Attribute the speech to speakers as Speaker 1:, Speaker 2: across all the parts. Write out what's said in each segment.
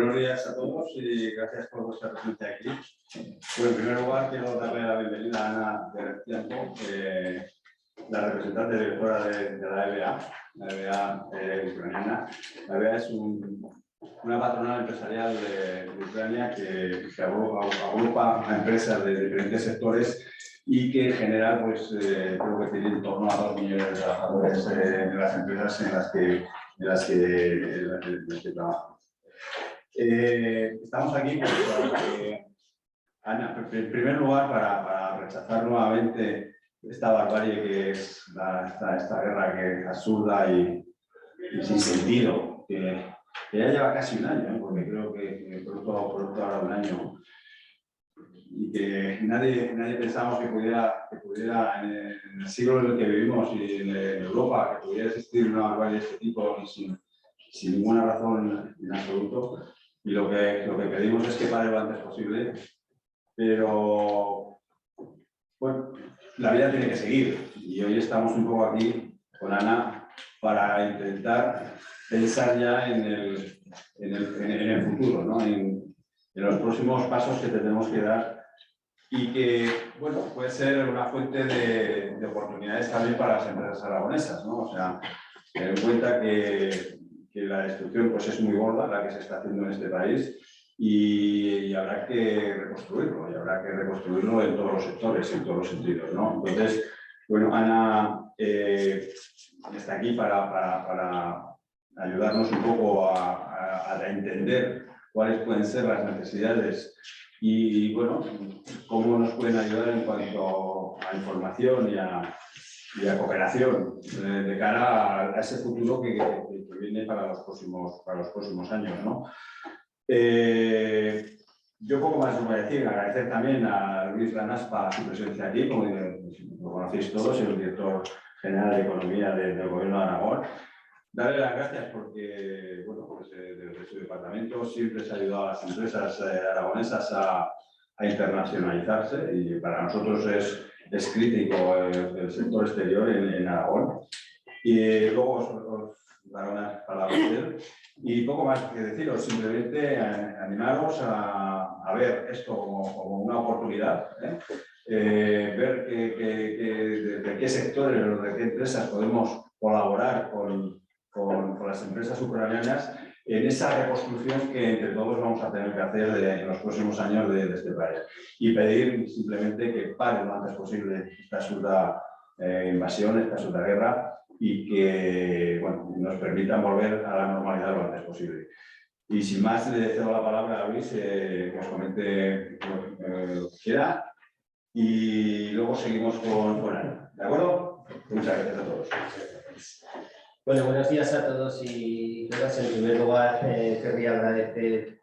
Speaker 1: Buenos días a todos y gracias por vuestra presencia aquí. Bueno, en primer lugar, quiero darle la bienvenida a Ana Derestianco, la representante directora de la EBA, ucraniana. La EBA es una patronal empresarial de Ucrania que agrupa a empresas de diferentes sectores y que en general, pues, creo que tiene en torno a 2 millones de trabajadores en las empresas en las que trabajan. Estamos aquí Ana, en primer lugar para rechazar nuevamente esta barbarie que es esta guerra que es absurda y sin sentido, que ya lleva casi un año, porque creo que pronto ahora un año, y que nadie pensamos que pudiera en el siglo en el que vivimos y en Europa, que pudiera existir una barbarie de este tipo sin ninguna razón en absoluto. Y lo que pedimos es que pare lo antes posible, pero bueno, la vida tiene que seguir y hoy estamos un poco aquí con Ana para intentar pensar ya en el futuro, ¿no? En los próximos pasos que tenemos que dar y que, bueno, puede ser una fuente de oportunidades también para las empresas aragonesas, ¿no? O sea, tener en cuenta que la destrucción, pues, es muy gorda la que se está haciendo en este país y habrá que reconstruirlo en todos los sectores, en todos los sentidos, ¿no? Entonces, bueno, Ana está aquí para ayudarnos un poco a entender cuáles pueden ser las necesidades y, bueno, cómo nos pueden ayudar en cuanto a información y a cooperación de cara a ese futuro que viene para los próximos años, ¿no? Yo poco más os voy a decir, agradecer también a Luis Lanaspa su presencia aquí, como lo conocéis todos, el director general de Economía del Gobierno de Aragón. Darle las gracias porque, bueno, pues, desde su departamento siempre se ha ayudado a las empresas aragonesas a internacionalizarse y para nosotros es crítico el sector exterior en Aragón. Y luego os daré unas palabras de él. Y poco más que deciros, simplemente animaros a ver esto como una oportunidad, ver de qué sectores o de qué empresas podemos colaborar con las empresas ucranianas en esa reconstrucción que entre todos vamos a tener que hacer en los próximos años de este país. Y pedir simplemente que pare lo antes posible esta absurda invasión, esta absurda guerra, y que, bueno, nos permitan volver a la normalidad lo antes posible. Y sin más, le cedo la palabra a Luis, que os comente lo que quiera, y luego seguimos con Ana. ¿De acuerdo? Muchas gracias a todos.
Speaker 2: Bueno, buenos días a todos y todas. En primer lugar, querría agradecer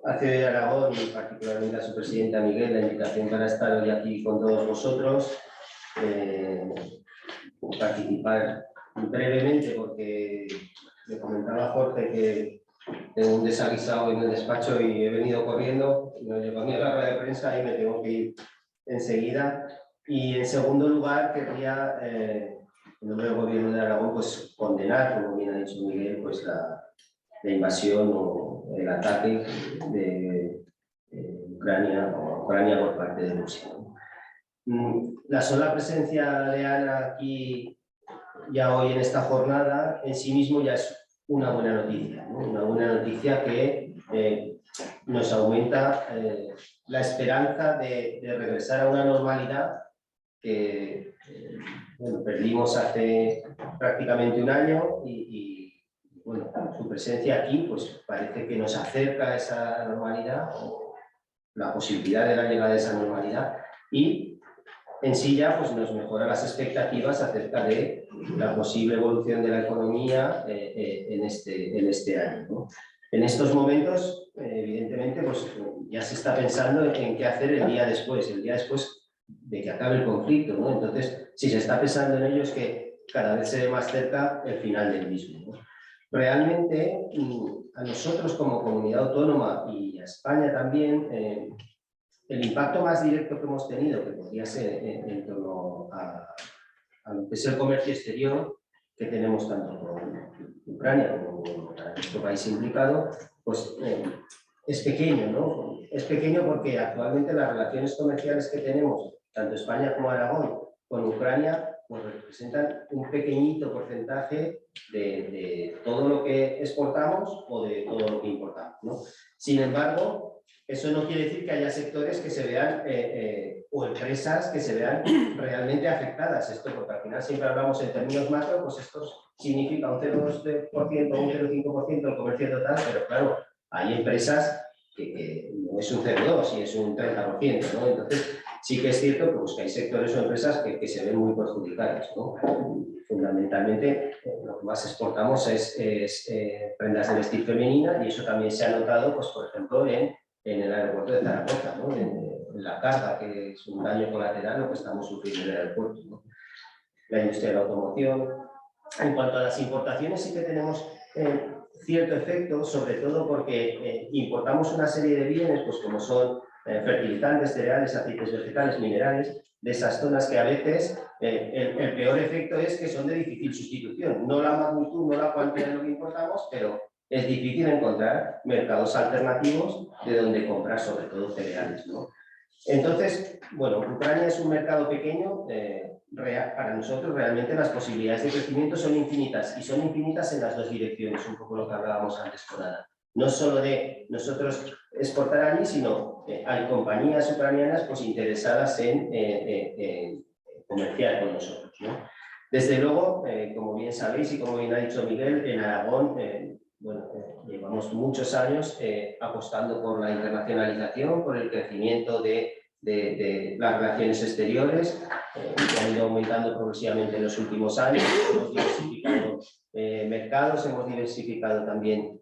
Speaker 2: a COE de Aragón y particularmente a su presidenta Miguel la invitación para estar hoy aquí con todos vosotros. Participar brevemente porque me comentaba Jorge que tengo un desaguisado en el despacho y he venido corriendo, no llego a mí a la rueda de prensa y me tengo que ir enseguida. Y en segundo lugar querría, en nombre del Gobierno de Aragón, pues condenar, como bien ha dicho Miguel, pues la invasión o el ataque de Ucrania por parte de Rusia, ¿no? La sola presencia de Ana aquí ya hoy en esta jornada en sí mismo ya es una buena noticia, ¿no? Una buena noticia que nos aumenta la esperanza de regresar a una normalidad que bueno, perdimos hace prácticamente un año y bueno, su presencia aquí pues parece que nos acerca a esa normalidad o la posibilidad de la llegada de esa normalidad y en sí ya pues, nos mejora las expectativas acerca de la posible evolución de la economía en este año, ¿no? En estos momentos, evidentemente, pues, ya se está pensando en qué hacer el día después de que acabe el conflicto, ¿no? Entonces, si se está pensando en ello es que cada vez se ve más cerca el final del mismo, ¿no? Realmente, a nosotros como comunidad autónoma y a España también, el impacto más directo que hemos tenido, que podría ser en torno a lo que es el comercio exterior que tenemos tanto con Ucrania como con nuestro país implicado, pues es pequeño, ¿no? Es pequeño porque actualmente las relaciones comerciales que tenemos, tanto España como Aragón, con Ucrania, pues representan un pequeñito porcentaje de todo lo que exportamos o de todo lo que importamos, ¿no? Sin embargo, eso no quiere decir que haya sectores que se vean o empresas que se vean realmente afectadas. Esto, porque al final siempre hablamos en términos macro, pues esto significa un 0,2% o un 0,5% del comercio total, pero claro, hay empresas que no es un 0,2 y es un 30%, ¿no? Entonces, sí que es cierto pues, que hay sectores o empresas que se ven muy perjudicadas, ¿no? Fundamentalmente, lo que más exportamos es prendas de vestir femenina y eso también se ha notado, pues, por ejemplo, en el aeropuerto de Zaragoza, ¿no? En la carga, que es un daño colateral lo que estamos sufriendo en el aeropuerto, ¿no? La industria de la automoción. En cuanto a las importaciones, sí que tenemos cierto efecto, sobre todo porque importamos una serie de bienes, pues como son fertilizantes, cereales, aceites vegetales, minerales, de esas zonas que a veces el peor efecto es que son de difícil sustitución. No la magnitud, no la cuantía de lo que importamos, pero es difícil encontrar mercados alternativos de donde comprar, sobre todo cereales, ¿no? Entonces, bueno, Ucrania es un mercado pequeño, para nosotros realmente las posibilidades de crecimiento son infinitas y son infinitas en las dos direcciones, un poco lo que hablábamos antes con Ana. No solo de nosotros exportar allí, sino hay compañías ucranianas pues, interesadas en comerciar con nosotros, ¿no? Desde luego, como bien sabéis y como bien ha dicho Miguel, en Aragón llevamos muchos años apostando por la internacionalización, por el crecimiento de las relaciones exteriores, que han ido aumentando progresivamente en los últimos años. Hemos diversificado mercados, hemos diversificado también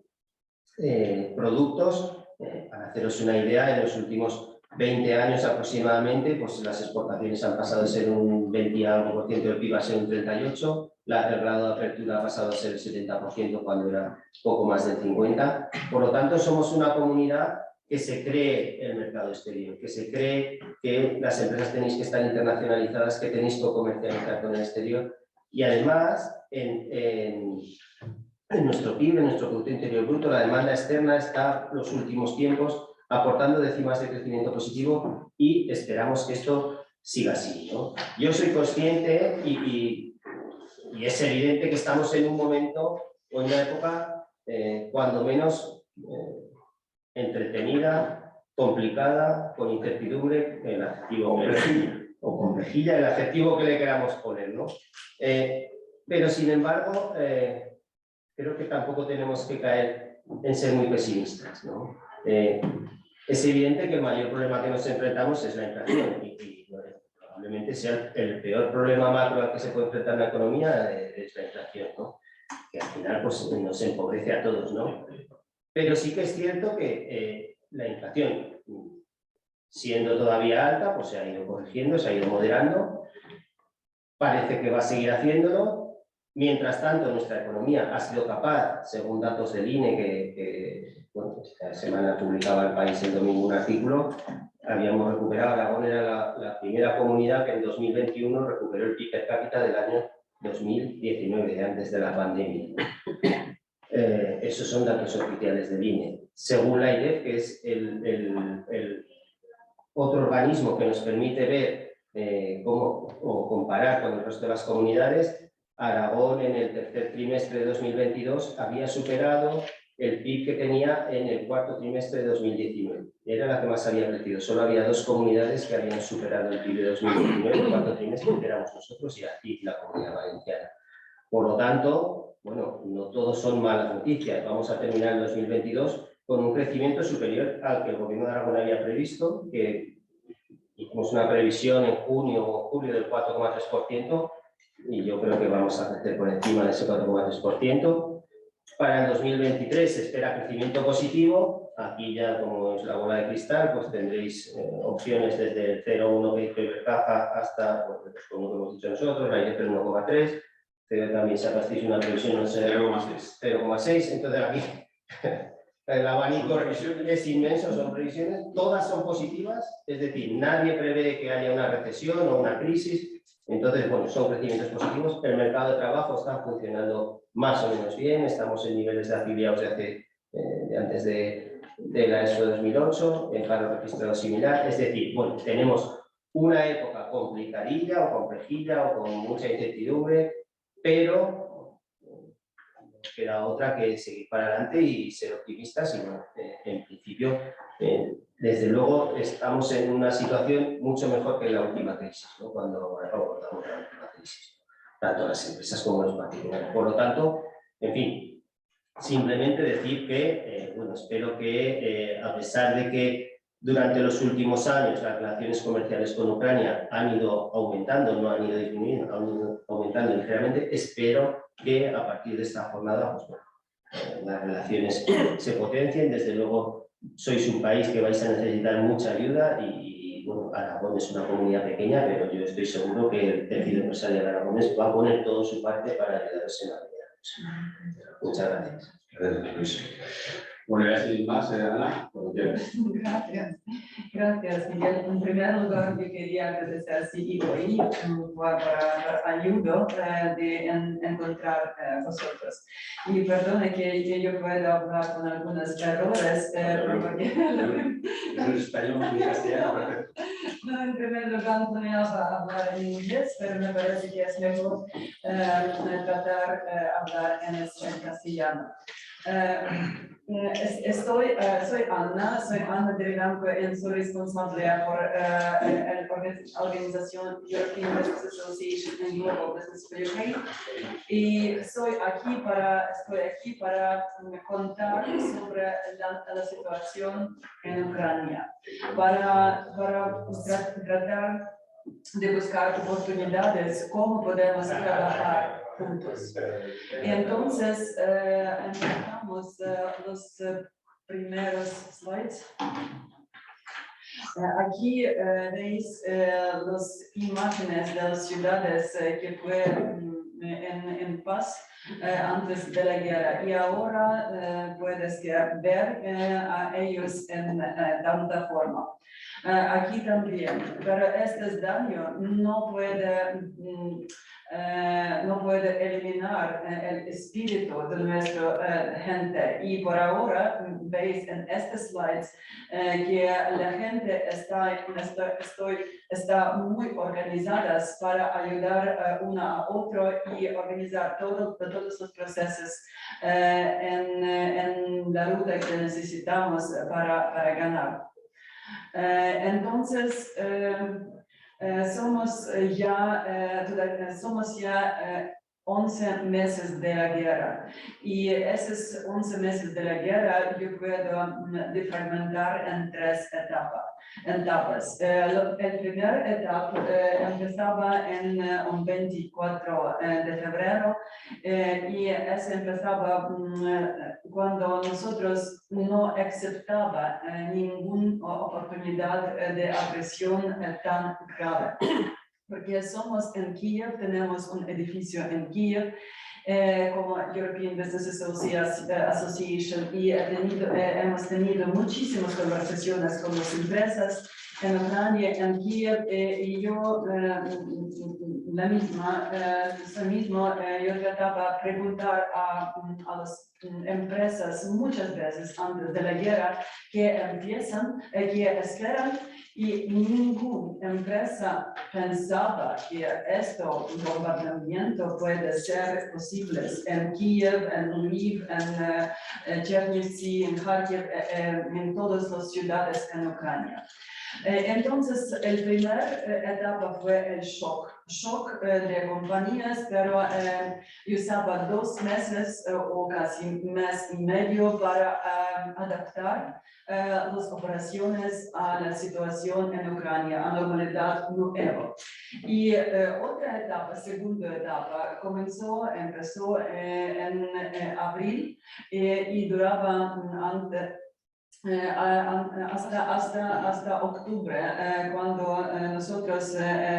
Speaker 2: productos. Para haceros una idea, en los últimos 20 años aproximadamente, pues las exportaciones han pasado de ser un 20 y algo % del PIB a ser un 38%, el grado de apertura ha pasado a ser el 70% cuando era poco más del 50%. Por lo tanto, somos una comunidad que se cree el mercado exterior, que se cree que las empresas tenéis que estar internacionalizadas, que tenéis que comercializar con el exterior. Y además, en nuestro PIB, en nuestro Producto Interior Bruto, la demanda externa está los últimos tiempos aportando décimas de crecimiento positivo y esperamos que esto siga así, ¿no? Yo soy consciente y es evidente que estamos en un momento o en una época cuando menos entretenida, complicada, con incertidumbre, el adjetivo o complejilla, el adjetivo que le queramos poner, ¿no? Pero sin embargo, creo que tampoco tenemos que caer en ser muy pesimistas, ¿no? Es evidente que el mayor problema que nos enfrentamos es la inflación y probablemente sea el peor problema macro al que se puede enfrentar la economía es la inflación, ¿no? Que al final pues, nos empobrece a todos, ¿no? Pero sí que es cierto que la inflación, siendo todavía alta, pues se ha ido corrigiendo, se ha ido moderando, parece que va a seguir haciéndolo. Mientras tanto, nuestra economía ha sido capaz, según datos del INE, que bueno, esta semana publicaba El País el domingo un artículo, habíamos recuperado, Aragón era la primera comunidad que en 2021 recuperó el PIB per cápita del año 2019, antes de la pandemia. Esos son datos oficiales del INE. Según la IREF, que es el otro organismo que nos permite ver cómo o comparar con el resto de las comunidades, Aragón en el tercer trimestre de 2022 había superado el PIB que tenía en el cuarto trimestre de 2019. Era la que más había crecido. Solo había dos comunidades que habían superado el PIB de 2019 en el cuarto trimestre, que éramos nosotros y la Comunidad Valenciana. Por lo tanto, bueno, no todos son malas noticias. Vamos a terminar el 2022 con un crecimiento superior al que el Gobierno de Aragón había previsto, que hicimos una previsión en junio o julio del 4,3%, y yo creo que vamos a crecer por encima de ese 4,3%. Para el 2023 se espera crecimiento positivo. Aquí ya, como es la bola de cristal, pues tendréis opciones desde el 0,1 que dice Ibercaja hasta, bueno, como hemos dicho nosotros, la IREF el 1,3. Pero también sacasteis una previsión, no sé, 0,6. Entonces aquí el abanico es inmenso, son previsiones, todas son positivas, es decir, nadie prevé que haya una recesión o una crisis. Entonces, bueno, son crecimientos positivos. El mercado de trabajo está funcionando más o menos bien. Estamos en niveles de afiliados de antes de la ESO 2008, en paro registrado similar. Es decir, bueno, tenemos una época complicadilla o complejilla o con mucha incertidumbre, pero nos queda otra que seguir para adelante y ser optimistas. Y bueno, en principio, desde luego, estamos en una situación mucho mejor que en la última crisis, ¿no? Cuando abordamos la última crisis, tanto las empresas como los particulares. Por lo tanto, en fin, simplemente decir que, bueno, espero que a pesar de que durante los últimos años las relaciones comerciales con Ucrania han ido aumentando, no han ido disminuyendo, han ido aumentando ligeramente, espero que a partir de esta jornada, pues, bueno, las relaciones se potencien. Desde luego, sois un país que vais a necesitar mucha ayuda y bueno, Aragón es una comunidad pequeña, pero yo estoy seguro que el tejido empresarial aragonés va a poner todo su parte para ayudaros en la vida. Muchas gracias.
Speaker 1: Gracias, Luis. Bueno, voy a seguir más, Ana, cuando quieras.
Speaker 3: Gracias, Miguel. En primer lugar, yo quería agradecer a CIOI por ayuda de encontrar vosotros. Y perdone que yo pueda hablar con algunos errores, porque
Speaker 1: Es en español y castellano, perfecto.
Speaker 3: no, en primer lugar planeaba hablar en inglés, pero me parece que es mejor tratar hablar en castellano. Soy Ana Derivanco y soy responsable por la organización European Business Association and Global Business for Ukraine. Y estoy aquí para contar sobre la situación en Ucrania, para tratar de buscar oportunidades, cómo podemos trabajar juntos. Y entonces empezamos los primeros slides. Aquí veis las imágenes de las ciudades que fue en paz antes de la guerra, y ahora puedes ver a ellos en tanta forma. Aquí también, pero este daño no puede eliminar el espíritu de nuestra gente, y por ahora veis en estos slides que la gente está muy organizada para ayudar una a otra y organizar todos los procesos en la ruta que necesitamos para ganar. Entonces, somos ya 11 meses de la guerra, y esos 11 meses de la guerra yo puedo defragmentar en 3 etapas. La primera etapa empezaba en un 24 de febrero, y esa empezaba cuando nosotros no aceptaba ninguna oportunidad de agresión tan grave. Porque somos en Kiev, tenemos un edificio en Kiev como European Business Association, y hemos tenido muchísimas conversaciones con las empresas en Ucrania, en Kiev, y yo yo trataba de preguntar a las empresas muchas veces antes de la guerra que esperan, y ninguna empresa pensaba que este bombardamiento puede ser posible en Kiev, en Lviv, en Chernivtsi, en Kharkiv, en todas las ciudades en Ucrania. Entonces, la primera etapa fue el shock de compañías, pero usaba 2 meses o casi un mes y medio para adaptar las operaciones a la situación en Ucrania, a normalidad nueva. Y otra etapa, segunda etapa, empezó en abril y duraba hasta octubre, cuando nosotros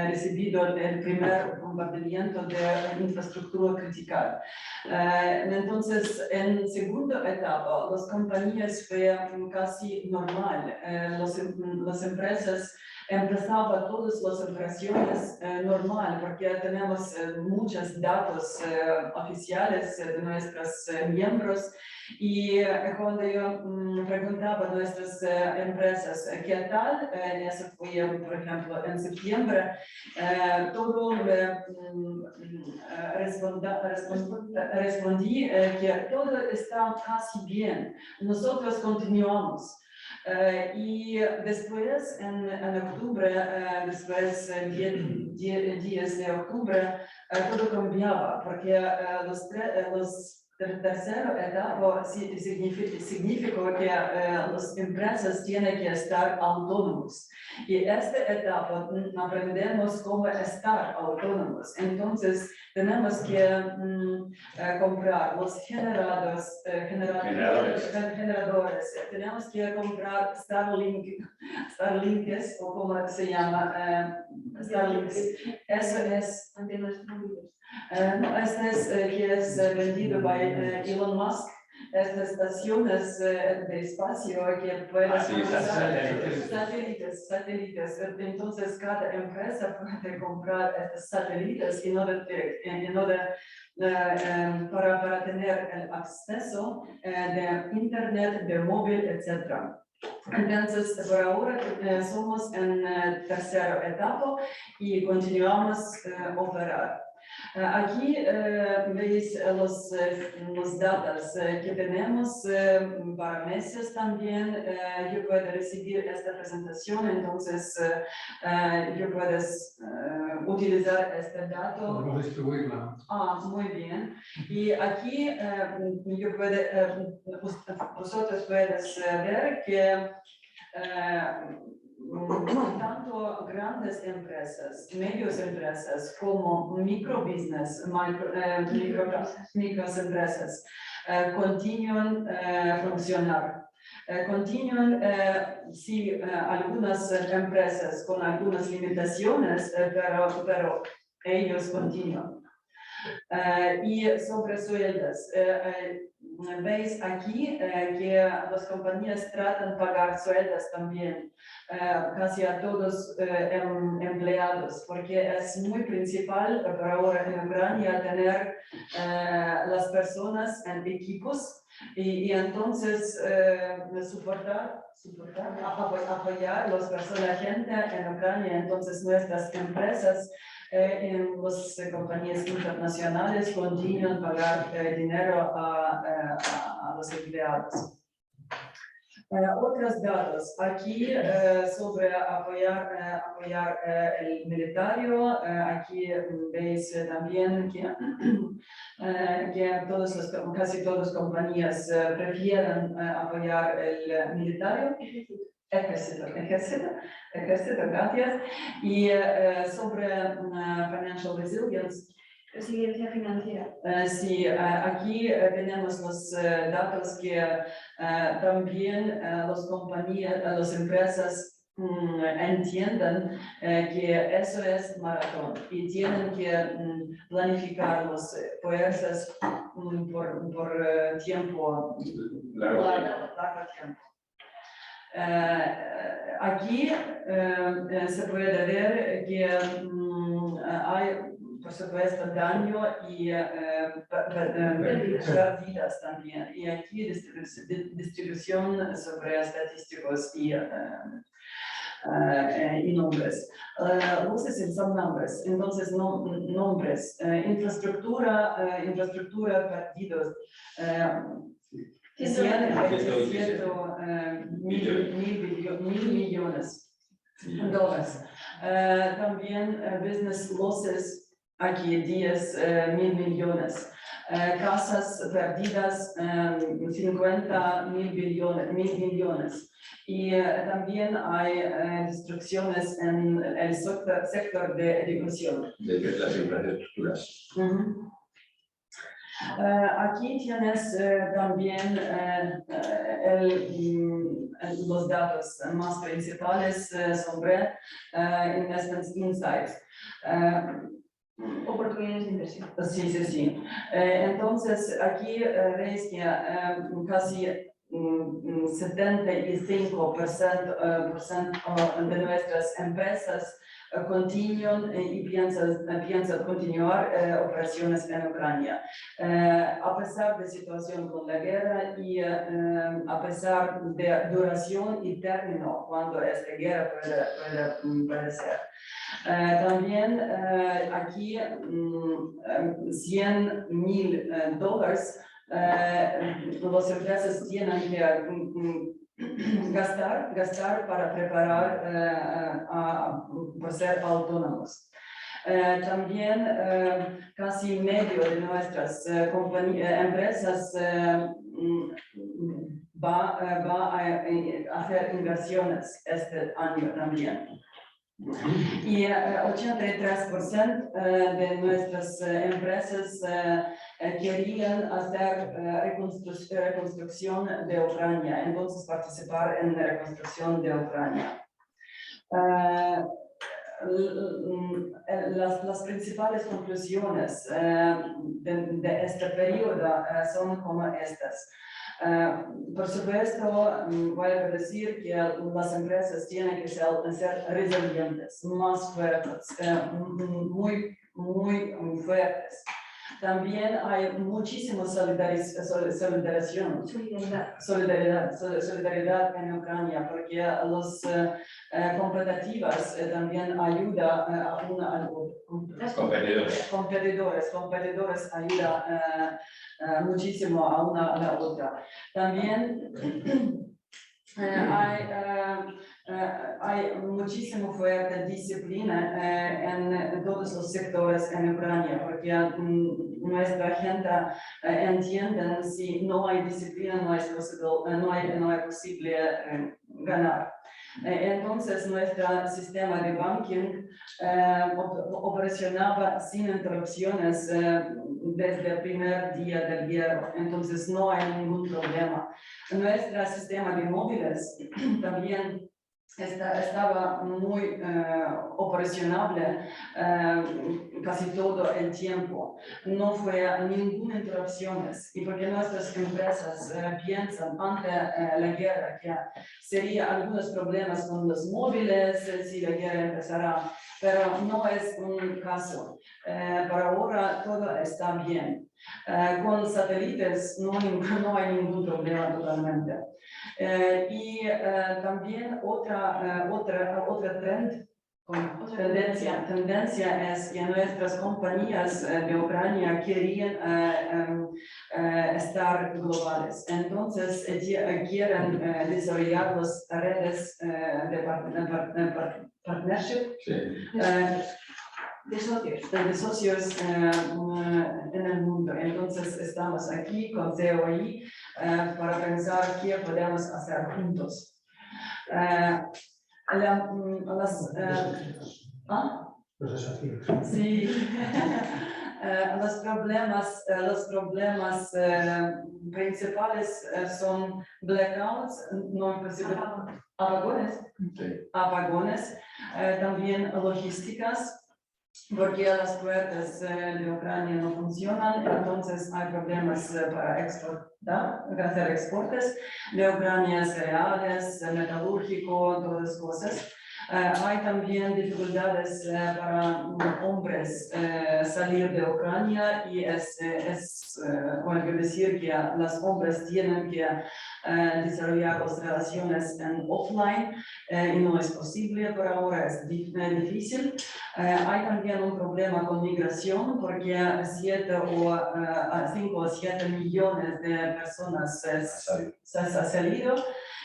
Speaker 3: recibido el primer bombardamiento de infraestructura crítica. Entonces, en segunda etapa, las compañías fue casi normal. Las empresas empezaba todas las operaciones normal, porque tenemos muchos datos oficiales de nuestros miembros. Y cuando yo preguntaba a nuestras empresas qué tal, eso fue, por ejemplo, en septiembre, todo respondí que todo está casi bien. Nosotros continuamos. Y después, en octubre, después días de octubre, todo cambiaba, porque los tercera etapa significa que las empresas tienen que estar autónomos. Y esta etapa aprendemos cómo estar autónomos. Entonces, tenemos que comprar los generadores, tenemos que comprar Starlinks, o como se llama, Starlinks. Eso es antenas móviles. No, este es que es vendido por Elon Musk. Estas estaciones de espacio que pueden satélites. Entonces, cada empresa puede comprar estos satélites para tener el acceso de internet, de móvil, etc. Entonces, por ahora somos en tercera etapa y continuamos a operar. Aquí veis los datos que tenemos para meses también. Yo puedo recibir esta presentación, entonces yo puedes utilizar este dato.
Speaker 4: Podemos distribuirla.
Speaker 3: Muy bien. Y aquí vosotros puedes ver que tanto grandes empresas, medios empresas como microbusiness, micros empresas continúan funcionar. Continúan, sí, algunas empresas con algunas limitaciones, pero ellos continúan. Y sobre sueldos, veis aquí que las compañías tratan de pagar sueldos también casi a todos empleados, porque es muy principal para ahora en Ucrania tener las personas en equipos y entonces apoyar a las personas, la gente en Ucrania. Entonces nuestras empresas en las compañías internacionales continúan pagar dinero a los empleados. Otros datos aquí sobre apoyar el militario. Aquí veis también que, casi todas las compañías prefieren apoyar el militario. Ejército, gracias. Y sobre financial resilience.
Speaker 5: Resiliencia financiera.
Speaker 3: Sí, aquí tenemos los datos que también las compañías, las empresas entienden que eso es maratón y tienen que planificar las fuerzas por tiempo, largo tiempo. Aquí se puede ver que hay, por supuesto, daño y pérdidas también. Y aquí distribución sobre estadísticos y nombres. Luces son nombres, entonces nombres, infraestructura perdidos. 100 millones de dólares. También business losses, aquí 10.000 millones. Casas perdidas, 50.000 millones. Y también hay destrucciones en el sector de educación.
Speaker 1: De las infraestructuras.
Speaker 3: Aquí tienes también los datos más principales sobre Investment Insights.
Speaker 5: Oportunidades de inversión.
Speaker 3: Sí. Entonces, aquí veis que casi 75% de nuestras empresas continúan y piensan continuar operaciones en Ucrania. A pesar de la situación con la guerra y a pesar de duración y término cuando esta guerra puede ser. También aquí $100,000 las empresas tienen que gastar para preparar para ser autónomos. También casi medio de nuestras empresas va a hacer inversiones este año también. Y 83% de nuestras empresas querían hacer reconstrucción de Ucrania, entonces participar en la reconstrucción de Ucrania. Las principales conclusiones de este periodo son como estas. Por supuesto, voy a decir que las empresas tienen que ser resilientes, más fuertes, muy fuertes. También hay muchísima solidaridad en Ucrania, porque las competitivas también ayudan a competidores ayudan muchísimo a una a la otra. También hay muchísimo fuerte disciplina en todos los sectores en Ucrania, porque nuestra gente entiende si no hay disciplina no es posible ganar. Entonces, nuestro sistema de banking operacionaba sin interrupciones desde el primer día del guerra, entonces no hay ningún problema. Nuestro sistema de móviles también estaba muy operacionable casi todo el tiempo. No fue ninguna interrupción. Y porque nuestras empresas piensan ante la guerra que sería algunos problemas con los móviles si la guerra empezará, pero no es un caso. Por ahora todo está bien. Con satélites no hay ningún problema totalmente. Y también otra tendencia es que nuestras compañías de Ucrania querían estar globales. Entonces quieren desarrollar las redes de partnership. De socios en el mundo. Entonces estamos aquí con COI para pensar qué podemos hacer juntos.
Speaker 2: Los desafíos.
Speaker 3: Sí. Los problemas principales son blackouts, apagones, también logísticas, porque las puertas de Ucrania no funcionan, entonces hay problemas para hacer exportes de Ucrania, cereales, metalúrgico, todas las cosas. Hay también dificultades para hombres salir de Ucrania y bueno, decir que los hombres tienen que desarrollar las relaciones en offline y no es posible por ahora, es difícil. Hay también un problema con migración porque 5 o 7 millones de personas se han salido.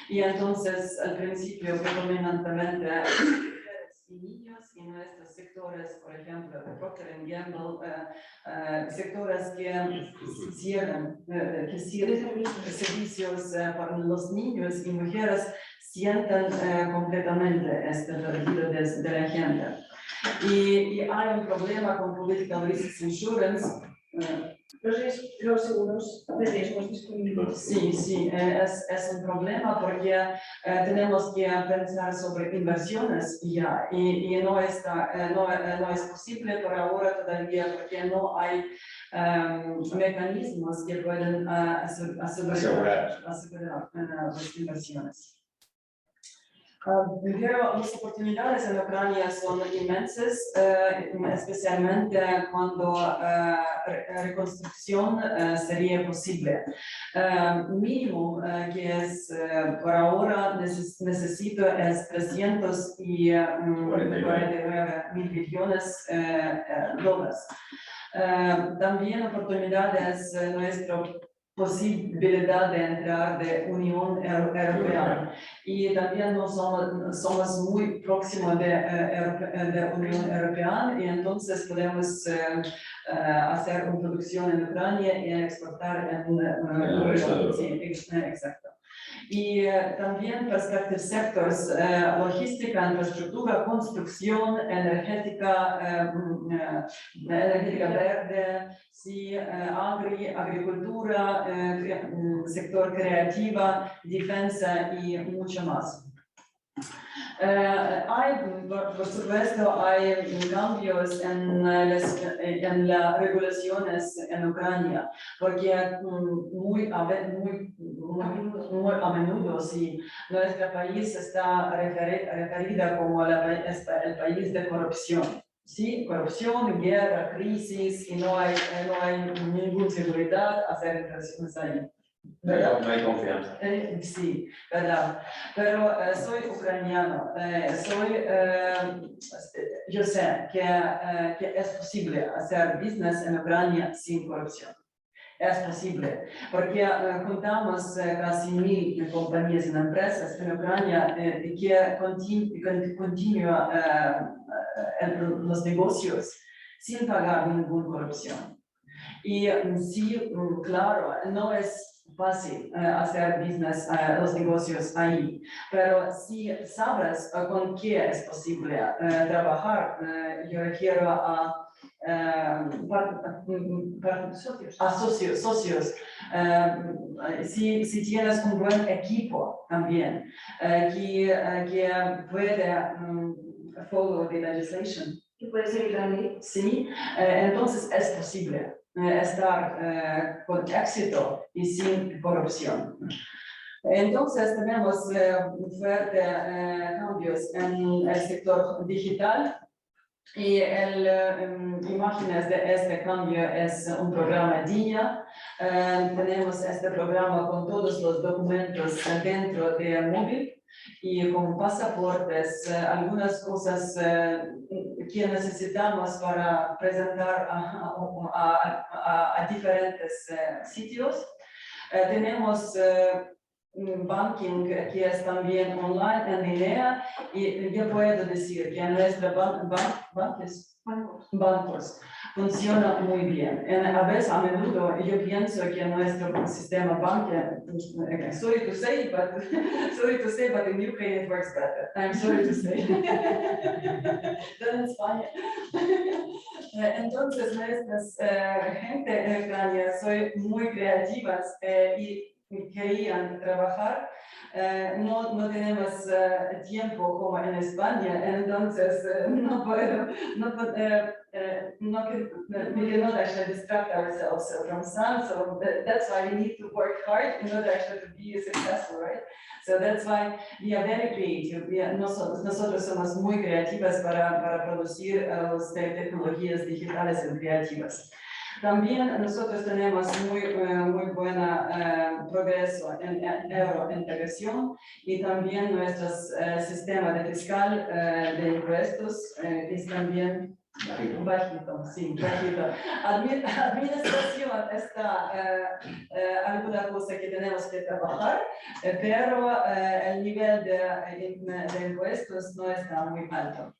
Speaker 3: Y entonces, al principio, predominantemente mujeres y niños, y nuestros sectores, por ejemplo, de Procter & Gamble, sectores que cierran servicios para los niños y mujeres, sienten completamente este perdido de la gente. Y hay un problema con Political Risk Insurance,
Speaker 5: los seguros de riesgos disponibles.
Speaker 3: Sí, sí, es un problema porque tenemos que pensar sobre inversiones ya y no es posible por ahora todavía porque no hay mecanismos que pueden asegurar las inversiones. Pero las oportunidades en Ucrania son inmensas, especialmente cuando reconstrucción sería posible. Mínimo que es por ahora necesito es 349 mil billones dólares. También oportunidades nuestra posibilidad de entrar de Unión Europea y también no somos muy próximos de Unión Europea y entonces podemos hacer una producción en Ucrania y exportar en
Speaker 1: el resto de Europa.
Speaker 3: Sí, exacto. Y también perspective sectors, logística, infraestructura, construcción, energética verde, sí, agricultura, sector creativa, defensa y mucho más. Por supuesto, hay cambios en las regulaciones en Ucrania, porque muy a menudo sí, nuestro país está referida como el país de corrupción. Sí, corrupción, guerra, crisis, y no hay ninguna seguridad hacer inversiones ahí.
Speaker 1: ¿Verdad? No hay confianza.
Speaker 3: Sí, verdad. Pero soy ucraniano. Yo sé que es posible hacer business en Ucrania sin corrupción. Es posible, porque contamos casi 1000 compañías y empresas en Ucrania que continúan los negocios sin pagar ninguna corrupción. Y sí, claro, no es fácil hacer business, los negocios ahí, pero si sabes con qué es posible trabajar, yo refiero a socios, si tienes un buen equipo también que puede follow the legislation.
Speaker 5: Que puede seguir la ley.
Speaker 3: Sí, entonces es posible estar con éxito y sin corrupción. Entonces tenemos fuertes cambios en el sector digital y imágenes de este cambio es un programa DIA. Tenemos este programa con todos los documentos dentro del móvil y con pasaportes, algunas cosas que necesitamos para presentar a diferentes sitios. Tenemos banking que es también online en línea y yo puedo decir que nuestros bancos funcionan muy bien. A veces, a menudo, yo pienso que nuestro sistema bancario, sorry to say, but in Ukraine it works better. I'm sorry to say. Pero en España. Entonces, nuestras gente en Ucrania son muy creativas y querían trabajar, no tenemos tiempo como en España, entonces we cannot actually distract ourselves from sun, so that's why we need to work hard in order actually to be successful, right? So that's why we are very creative. Nosotros somos muy creativas para producir las tecnologías digitales y creativas. También nosotros tenemos muy buen progreso en eurointegración y también nuestro sistema de fiscal de impuestos es también bajito, sí, bajito. Administración está alguna cosa que tenemos que trabajar, pero el nivel de impuestos no está muy alto.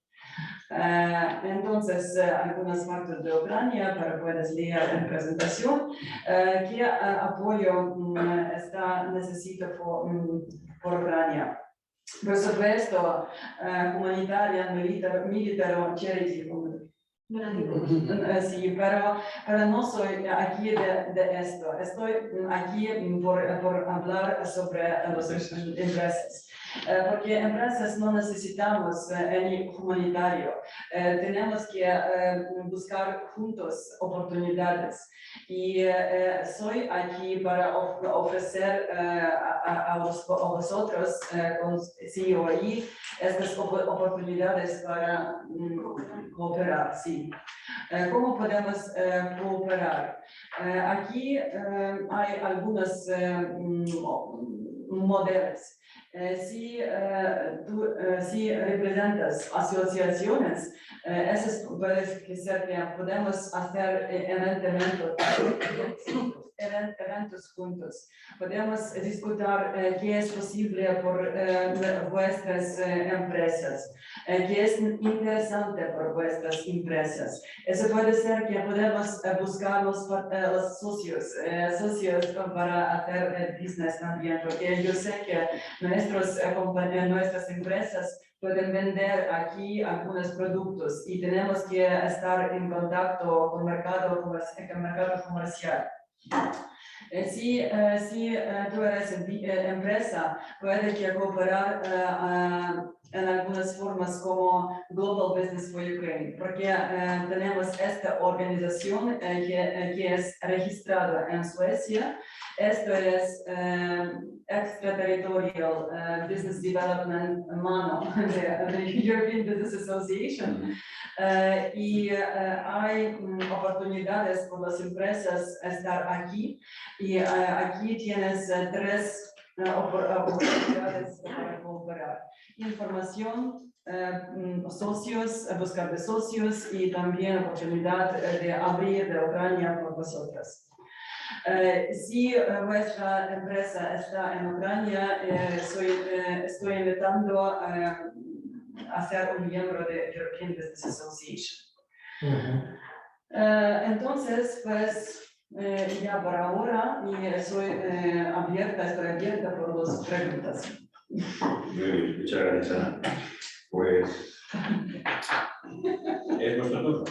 Speaker 3: Entonces, algunas partes de Ucrania, para puedes leer en presentación, que apoyo necesita por Ucrania. Por supuesto, humanitaria, militar, charity, Sí, pero no soy aquí de esto. Estoy aquí por hablar sobre las empresas. Porque empresas no necesitamos el humanitario. Tenemos que buscar juntos oportunidades. Y soy aquí para ofrecer a vosotros, con CIOI, estas oportunidades para cooperar. Sí. ¿Cómo podemos cooperar? Aquí hay algunos modelos. Si representas asociaciones, eso puede ser que podemos hacer eventos juntos. Podemos discutir qué es posible por vuestras empresas, qué es interesante por vuestras empresas. Eso puede ser que podemos buscar los socios para hacer business también, porque yo sé que nuestras empresas pueden vender aquí algunos productos y tenemos que estar en contacto con el mercado comercial. Si tú eres empresa, puede que cooperar en algunas formas como Global Business for Ukraine, porque tenemos esta organización que es registrada en Suecia. Esto es Extraterritorial Business Development MANO, the European Business Association. Y hay oportunidades por las empresas estar aquí. Y aquí tienes tres oportunidades para cooperar. Información, socios, buscar de socios y también oportunidad de abrir de Ucrania por vosotros. Si vuestra empresa está en Ucrania, estoy invitando a ser un miembro de European Business Association. Entonces, pues, ya por ahora, y estoy abierta por las preguntas.
Speaker 1: Muy bien, muchas gracias, Ana. Pues es vuestro turno.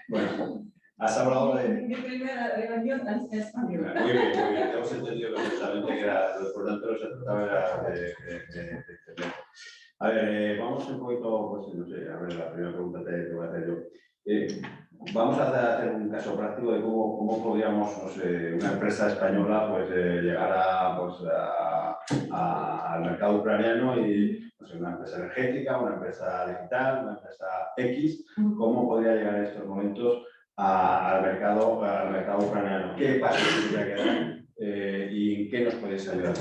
Speaker 1: Bueno, has hablado de...
Speaker 3: Mi primera reunión en español.
Speaker 1: Muy bien, muy bien. Hemos entendido perfectamente que era, por lo tanto, se trataba de entender. A ver, vamos un poquito, pues no sé, a ver, la primera pregunta te voy a hacer yo. Vamos a hacer un caso práctico de cómo podríamos, no sé, una empresa española, pues llegar al mercado ucraniano y, no sé, una empresa energética, una empresa digital, una empresa X, ¿cómo podría llegar en estos momentos al mercado ucraniano? ¿Qué pasos tendría que dar y en qué nos podéis ayudar?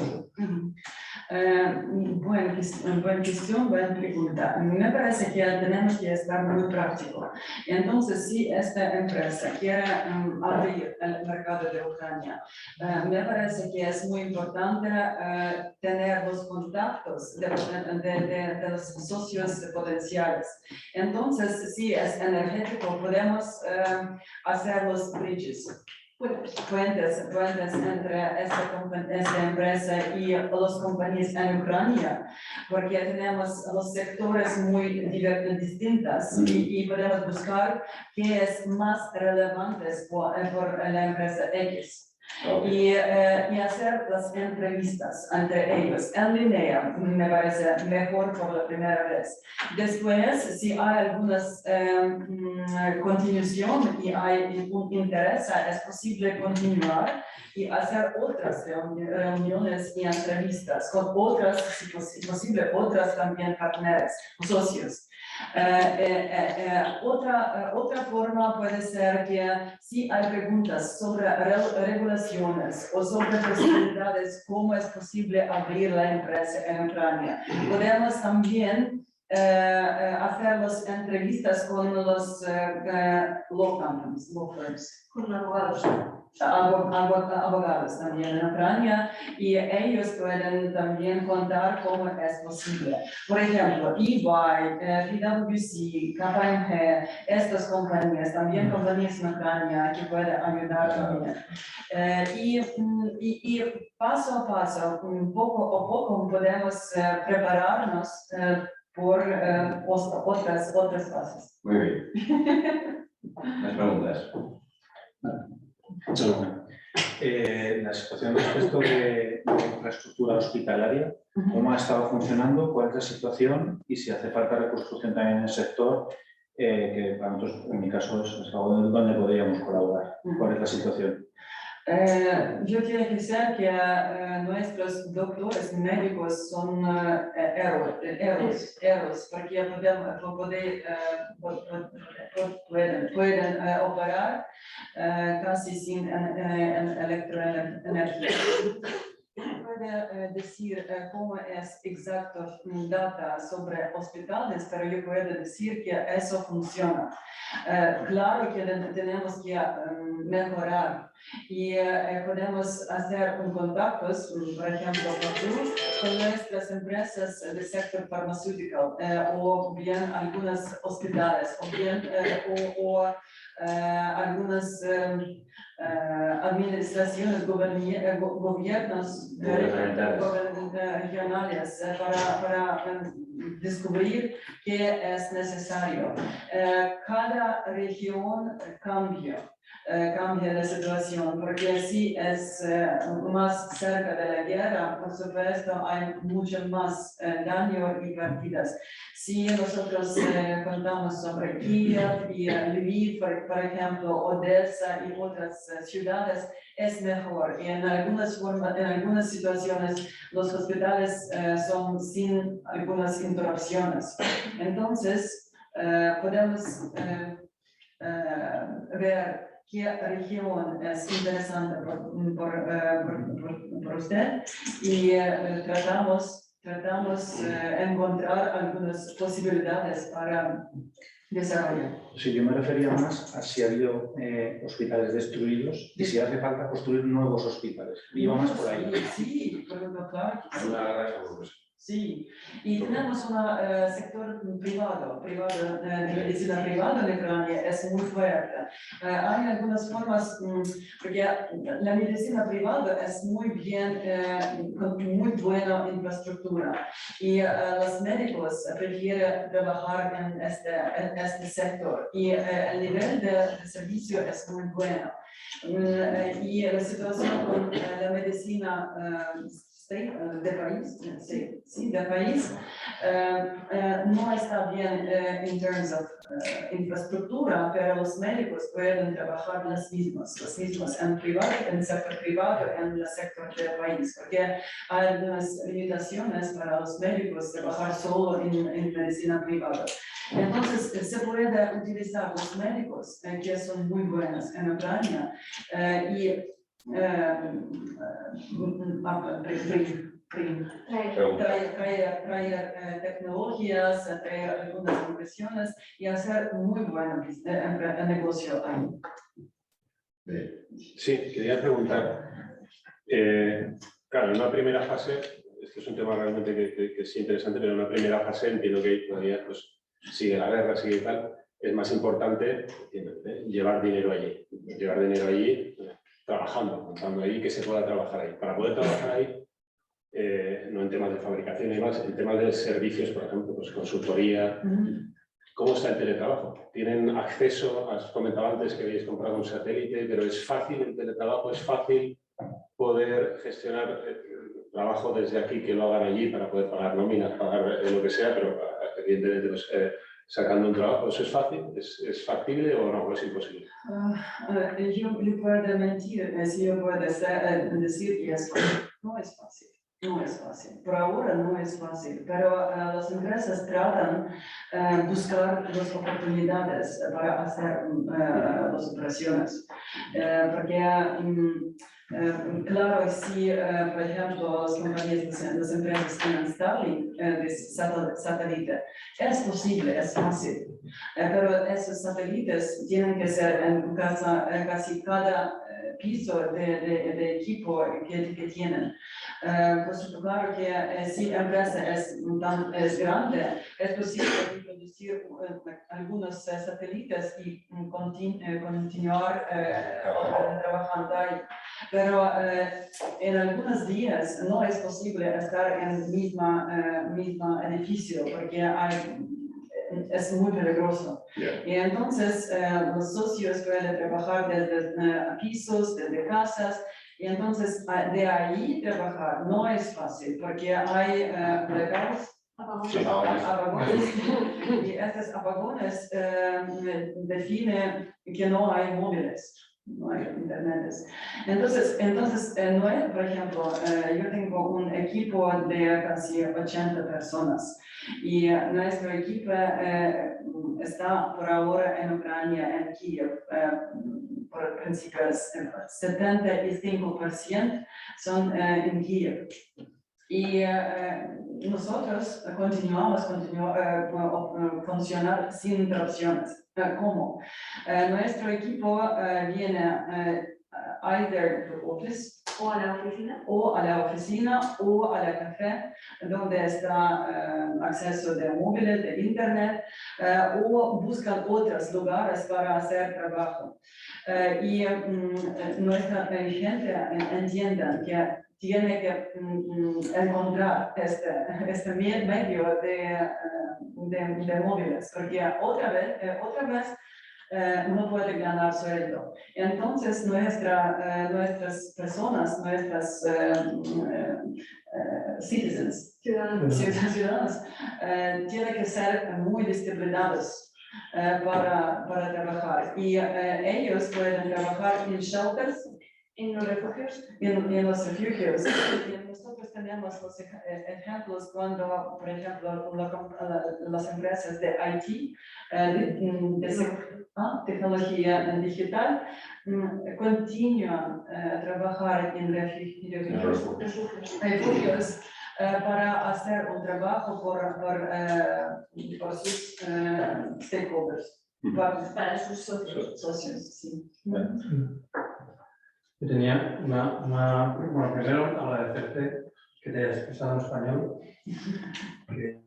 Speaker 3: Buena cuestión, buena pregunta. Me parece que tenemos que estar muy prácticos. Entonces, si esta empresa quiere abrir el mercado de Ucrania, me parece que es muy importante tener los contactos de los socios potenciales. Entonces, si es energético, podemos hacer los bridges. Puentes entre esta empresa y las compañías en Ucrania, porque tenemos los sectores muy distintos y podemos buscar qué es más relevante por la empresa X. Y hacer las entrevistas entre ellos en línea me parece mejor por la primera vez. Después, si hay alguna continuación y hay un interés, es posible continuar y hacer otras reuniones y entrevistas con otras, si posible, otras también partners, socios. Otra forma puede ser que si hay preguntas sobre regulaciones o sobre posibilidades, cómo es posible abrir la empresa en Ucrania, podemos también hacer las entrevistas con los law firms,
Speaker 5: Con abogados.
Speaker 3: Abogados también en Ucrania, y ellos pueden también contar cómo es posible. Por ejemplo, EY, PwC, KPMG, estas compañías, también compañías en Ucrania que pueden ayudar también. Y paso a paso, poco a poco podemos prepararnos por otras bases.
Speaker 1: Muy bien. Más preguntas.
Speaker 4: Solo una. La situación respecto de infraestructura hospitalaria, ¿cómo ha estado funcionando? ¿Cuál es la situación? Y si hace falta reconstrucción también en el sector, que para nosotros, en mi caso, es algo donde podríamos colaborar. ¿Cuál es la situación?
Speaker 3: Yo quiero decir que nuestros doctores médicos son héroes, porque pueden operar casi sin electroenergía. Puede decir cómo es exacto data sobre hospitales, pero yo puedo decir que eso funciona. Claro que tenemos que mejorar y podemos hacer contactos, por ejemplo, con nuestras empresas del sector farmacéutico o bien algunos hospitales o bien algunas administraciones, gobiernos regionales para descubrir qué es necesario. Cada región cambia la situación, porque si es más cerca de la guerra, por supuesto, hay mucho más daño y pérdidas. Si nosotros contamos sobre Kiev y Lviv, por ejemplo, Odessa y otras ciudades, es mejor. Y en algunas situaciones, los hospitales son sin algunas interrupciones. Entonces, podemos ver qué región es interesante por usted y tratamos encontrar algunas posibilidades para desarrollar.
Speaker 4: Sí, yo me refería más a si ha habido hospitales destruidos y si hace falta construir nuevos hospitales. Iba más por ahí.
Speaker 3: Sí, claro que sí.
Speaker 1: Una
Speaker 3: Sí, y tenemos un sector privado, de medicina privada en Ucrania es muy fuerte. Hay algunas formas, porque la medicina privada es muy bien, con muy buena infraestructura y los médicos prefieren trabajar en este sector y el nivel de servicio es muy bueno. Y la situación con la medicina del país no está bien en términos de infraestructura, pero los médicos pueden trabajar las mismas en privado, en el sector privado, en el sector del país, porque hay algunas limitaciones para los médicos trabajar solo en medicina privada. Entonces, se puede utilizar los médicos que son muy buenos en Ucrania y traer tecnologías, traer algunas inversiones y hacer muy buen negocio ahí.
Speaker 6: Sí, quería preguntar, claro, en una primera fase, este es un tema realmente que es interesante, pero en una primera fase entiendo que todavía pues, sigue la guerra, sigue tal, es más importante llevar dinero allí, trabajando, montando ahí, que se pueda trabajar ahí. Para poder trabajar ahí, no en temas de fabricación y más, en temas de servicios, por ejemplo, pues consultoría. ¿Cómo está el teletrabajo? ¿Tienen acceso? Has comentado antes que habéis comprado un satélite, pero ¿es fácil el teletrabajo? ¿Es fácil poder gestionar trabajo desde aquí, que lo hagan allí para poder pagar nóminas, pagar lo que sea, pero evidentemente pues, sacando un trabajo? ¿Eso es fácil? ¿Es factible o no? ¿O es imposible?
Speaker 3: Yo puedo mentir, si yo puedo decir que no es fácil. No es fácil, por ahora no es fácil, pero las empresas tratan de buscar las oportunidades para hacer las operaciones, porque claro, si por ejemplo las compañías, las empresas tienen Starlink de satélite, es posible, es fácil, pero esos satélites tienen que ser en casi cada piso de equipo que tienen. Pues claro que si la empresa es grande, es posible producir algunos satélites y continuar trabajando ahí. Pero en algunos días no es posible estar en el mismo edificio porque es muy peligroso. Y entonces los socios pueden trabajar desde pisos, desde casas, y entonces de ahí trabajar no es fácil porque hay blackouts, apagones, y estos apagones definen que no hay móviles. No hay internet. Entonces Noel, por ejemplo, yo tengo un equipo de casi 80 personas y nuestro equipo está por ahora en Ucrania, en Kiev. Por principio, 75% son en Kiev. Y nosotros continuamos funcionar sin interrupciones. ¿Cómo? Nuestro equipo viene either to office
Speaker 5: O a la oficina.
Speaker 3: o a la oficina o a la café, donde está acceso de móviles, de internet, o buscan otros lugares para hacer trabajo. Y nuestra gente entiende que tiene que encontrar este medio de móviles, porque otra vez no puede ganar sueldo. Entonces nuestras personas, nuestras ciudadanos, tienen que ser muy disciplinados para trabajar. Y ellos pueden trabajar en shelters,
Speaker 5: En los refugios.
Speaker 3: en los refugios. Y nosotros tenemos los ejemplos cuando, por ejemplo, las empresas de IT, tecnología digital, continúan a trabajar en refugios para hacer un trabajo por sus stakeholders,
Speaker 5: Para sus socios.
Speaker 3: Sí.
Speaker 7: Yo tenía bueno, primero agradecerte que te hayas expresado en español, que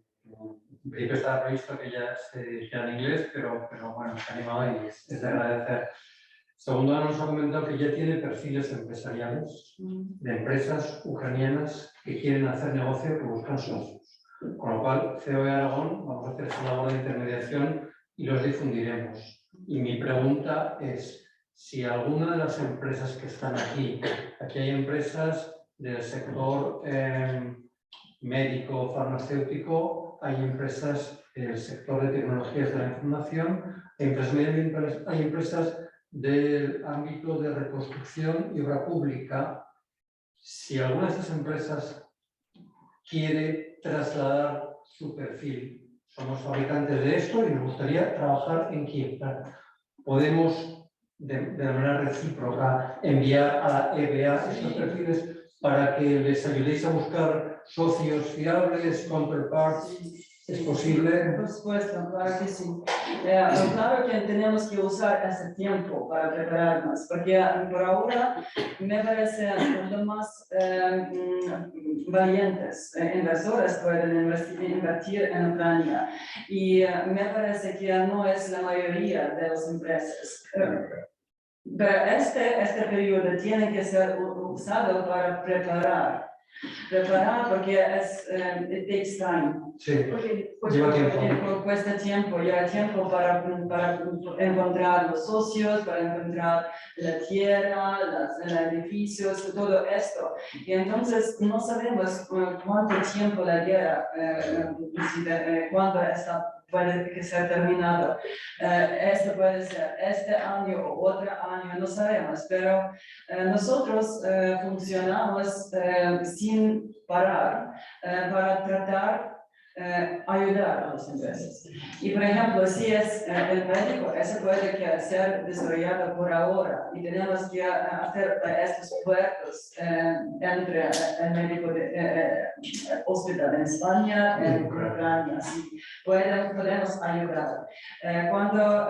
Speaker 7: en principio estaba previsto que ya se dijera en inglés, pero bueno, se ha animado y es de agradecer. Segundo, nos ha comentado que ya tiene perfiles empresariales de empresas ucranianas que quieren hacer negocio, que buscan socios. Con lo cual, COE Aragón, vamos a hacer esa labor de intermediación y los difundiremos. Y mi pregunta es, si alguna de las empresas que están aquí hay empresas del sector médico, farmacéutico, hay empresas del sector de tecnologías de la información, hay empresas del ámbito de reconstrucción y obra pública. Si alguna de estas empresas quiere trasladar su perfil, somos fabricantes de esto y nos gustaría trabajar en Kiev. Podemos de manera recíproca enviar a EBA estos perfiles para que les ayudéis a buscar socios fiables, counterparts. ¿Es posible?
Speaker 3: Por supuesto, claro que sí. Claro que tenemos que usar ese tiempo para prepararnos, porque por ahora me parece que los más valientes inversores pueden invertir en Ucrania y me parece que no es la mayoría de las empresas. Pero este periodo tiene que ser usado para preparar porque it takes time.
Speaker 7: Sí,
Speaker 5: Pues,
Speaker 7: lleva tiempo.
Speaker 3: Cuesta tiempo, lleva tiempo para encontrar los socios, para encontrar la tierra, los edificios, todo esto. Y entonces no sabemos cuánto tiempo la guerra, cuándo puede ser terminado. Esto puede ser este año o otro año, no sabemos, pero nosotros funcionamos sin parar para tratar ayudar a las empresas. Y por ejemplo, si es el médico, eso puede que ser desarrollado por ahora y tenemos que hacer estos puertos entre el médico de hospital en España, en Ucrania, sí, podemos ayudar. Cuando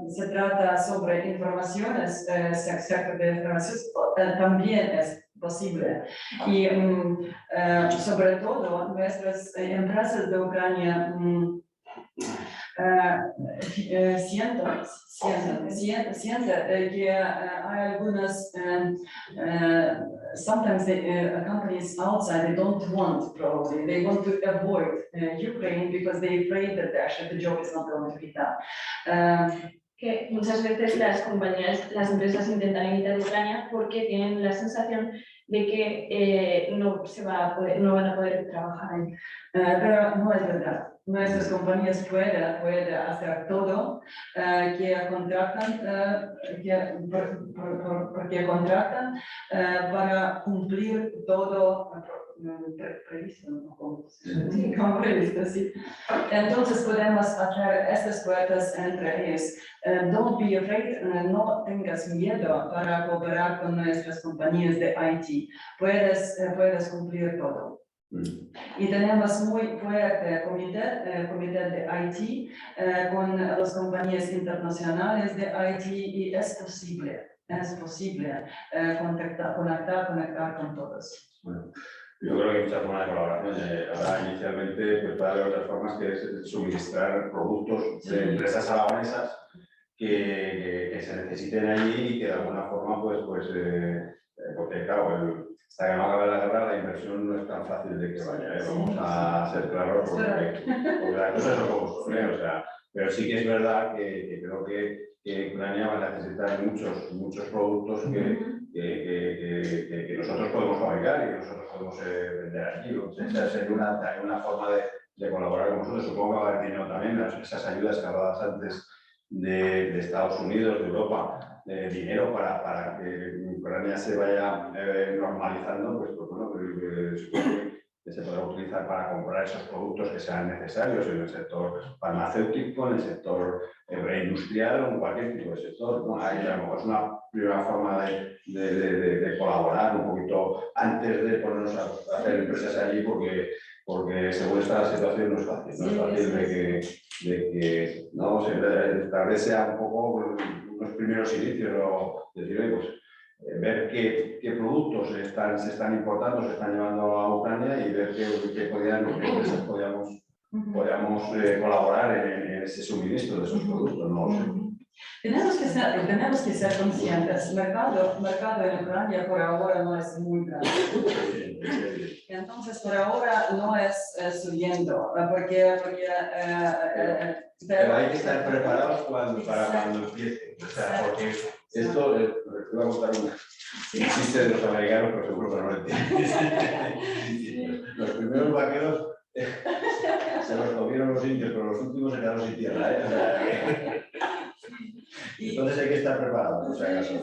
Speaker 3: se trata sobre informaciones, sector de información, también es posible. Y sobre todo nuestras empresas de Ucrania sienten que hay algunas, sometimes the companies outside, they don't want probably, they want to avoid Ukraine because they're afraid that actually the job is not going to be done.
Speaker 5: Que muchas veces las compañías, las empresas intentan evitar Ucrania porque tienen la sensación de que no van a poder trabajar ahí.
Speaker 3: Pero no es verdad. Nuestras compañías pueden hacer todo, que contratan, porque contratan para cumplir todo previsto, ¿no? Como previsto, sí. Entonces podemos hacer estas puertas entre ellos. Don't be afraid, no tengas miedo para cooperar con nuestras compañías de IT. Puedes cumplir todo. Y tenemos muy fuerte comité de IT con las compañías internacionales de IT y es posible conectar con todos.
Speaker 1: Bueno, yo creo que hay muchas formas de colaboración. Ahora inicialmente pues, puede haber otras formas que es suministrar productos de empresas aragonesas que se necesiten allí y que de alguna forma porque claro, hasta que no acabe la guerra la inversión no es tan fácil de que vaya, vamos a ser claros porque las cosas no como o sea, pero sí que es verdad que creo que Ucrania va a necesitar muchos productos que nosotros podemos fabricar y que nosotros podemos vender allí. Esa sería una forma de colaborar con nosotros. Supongo que va a haber dinero también, esas ayudas que hablabas antes de Estados Unidos, de Europa, dinero para que Ucrania se vaya normalizando, pues bueno, que se podrá utilizar para comprar esos productos que sean necesarios en el sector farmacéutico, en el sector industrial o en cualquier tipo de sector, ¿no? Ahí a lo mejor es una primera forma de colaborar un poquito antes de ponernos a hacer empresas allí porque según está la situación no es fácil, no es fácil de que no, tal vez sea un poco los primeros inicios o decir, oye, pues ver qué productos se están importando, se están llevando a Ucrania y ver qué empresas podríamos colaborar en ese suministro de esos productos, no lo sé.
Speaker 3: Tenemos que ser conscientes, el mercado en Ucrania por ahora no es muy grande. Entonces, por ahora no es subiendo, porque
Speaker 1: pero hay que estar preparados para cuando empiece. O sea, porque esto, les voy a contar un chiste de los americanos, pero seguro que no lo entienden. Los primeros vaqueros se los comieron los indios, pero los últimos se quedaron sin tierra. Entonces hay que estar preparados, por si acaso.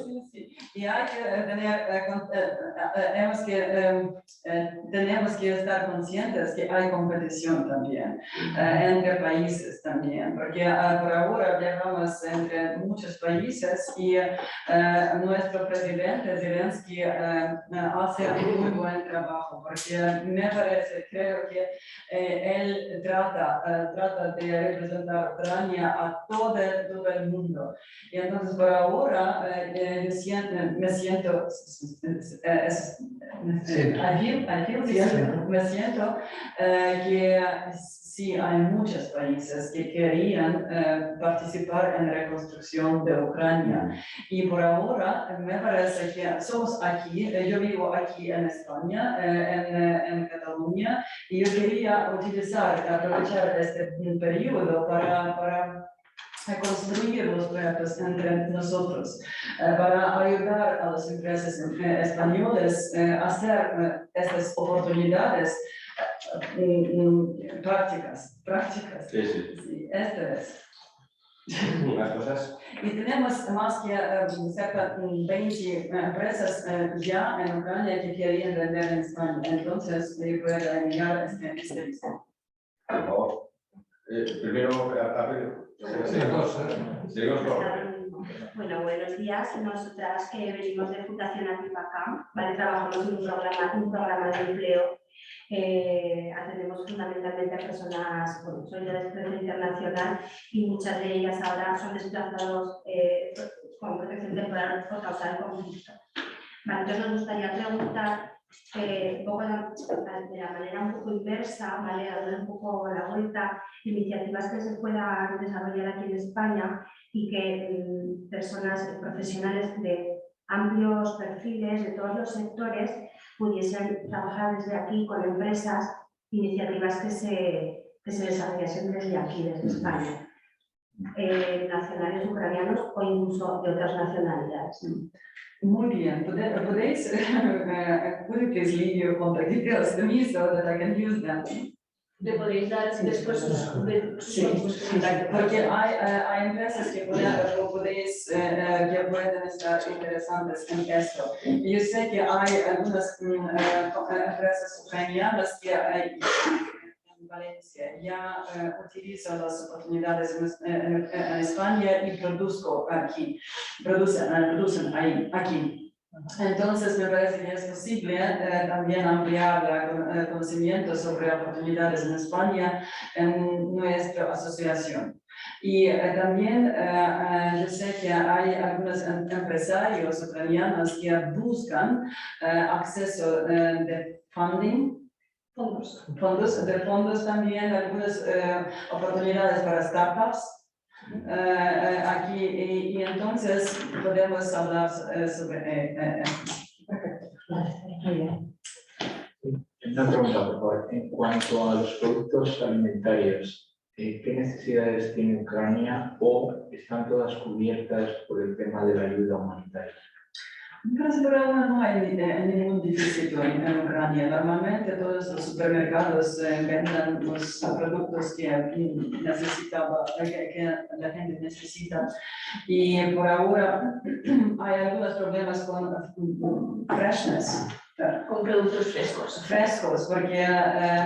Speaker 3: Y hay que tenemos que estar conscientes que hay competición también entre países también, porque por ahora viajamos entre muchos países y nuestro presidente Zelensky hace un muy buen trabajo, porque me parece, creo que él trata de representar a Ucrania a todo el mundo. Y entonces por ahora me siento que sí hay muchos países que querían participar en la reconstrucción de Ucrania. Y por ahora me parece que somos aquí, yo vivo aquí en España, en Cataluña, y yo quería aprovechar este periodo para construir los proyectos entre nosotros, para ayudar a las empresas españolas a hacer estas oportunidades prácticas. Sí, esto es.
Speaker 1: Las cosas.
Speaker 3: Y tenemos más que cerca de 20 empresas ya en Ucrania que querían vender en España, entonces yo puedo enviar este listado.
Speaker 1: Primero, seguimos por orden.
Speaker 8: Bueno, buenos días. Nosotras que venimos de Fundación Activacam, ¿vale? Trabajamos en un programa de empleo. Atendemos fundamentalmente a personas con experiencia internacional y muchas de ellas ahora son desplazados con protección temporal por causa del conflicto. Vale, entonces nos gustaría preguntar un poco de la manera un poco inversa, ¿vale? A dar un poco la vuelta, iniciativas que se puedan desarrollar aquí en España y que personas profesionales de amplios perfiles de todos los sectores pudiesen trabajar desde aquí con empresas, iniciativas que se desarrollasen desde aquí, desde España, nacionales ucranianos o incluso de otras nacionalidades.
Speaker 3: Muy bien, podéis, could you please leave your contact details to me so that I can use them?
Speaker 5: Le podéis dar después sus contactos.
Speaker 3: Porque hay empresas que pueden estar interesantes en esto. Yo sé que hay algunas empresas ucranianas que hay en Valencia ya utilizan las oportunidades en España y producen aquí. Entonces me parece que es posible también ampliar el conocimiento sobre oportunidades en España en nuestra asociación. Y también yo sé que hay algunos empresarios ucranianos que buscan acceso de fondos también, algunas oportunidades para startups. Aquí y entonces podemos hablar sobre
Speaker 9: Una pregunta, por favor. En cuanto a los productos alimentarios, ¿qué necesidades tiene Ucrania o están todas cubiertas por el tema de la ayuda humanitaria?
Speaker 3: Por ahora no hay ningún déficit en Ucrania. Normalmente todos los supermercados venden los productos que la gente necesita. Y por ahora hay algunos problemas con freshness.
Speaker 5: Con productos frescos.
Speaker 3: Frescos, porque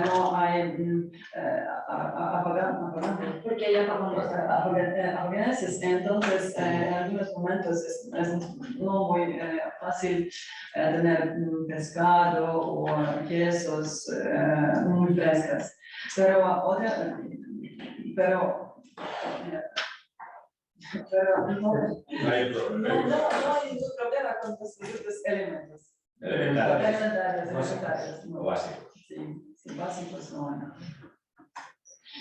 Speaker 3: no hay
Speaker 5: Porque hay
Speaker 3: apagones, entonces en algunos momentos es no muy fácil tener pescado o quesos muy frescos. Pero no hay ningún problema con los productos alimentarios. Elementarios,
Speaker 1: o básicos.
Speaker 3: Sí, básicos no.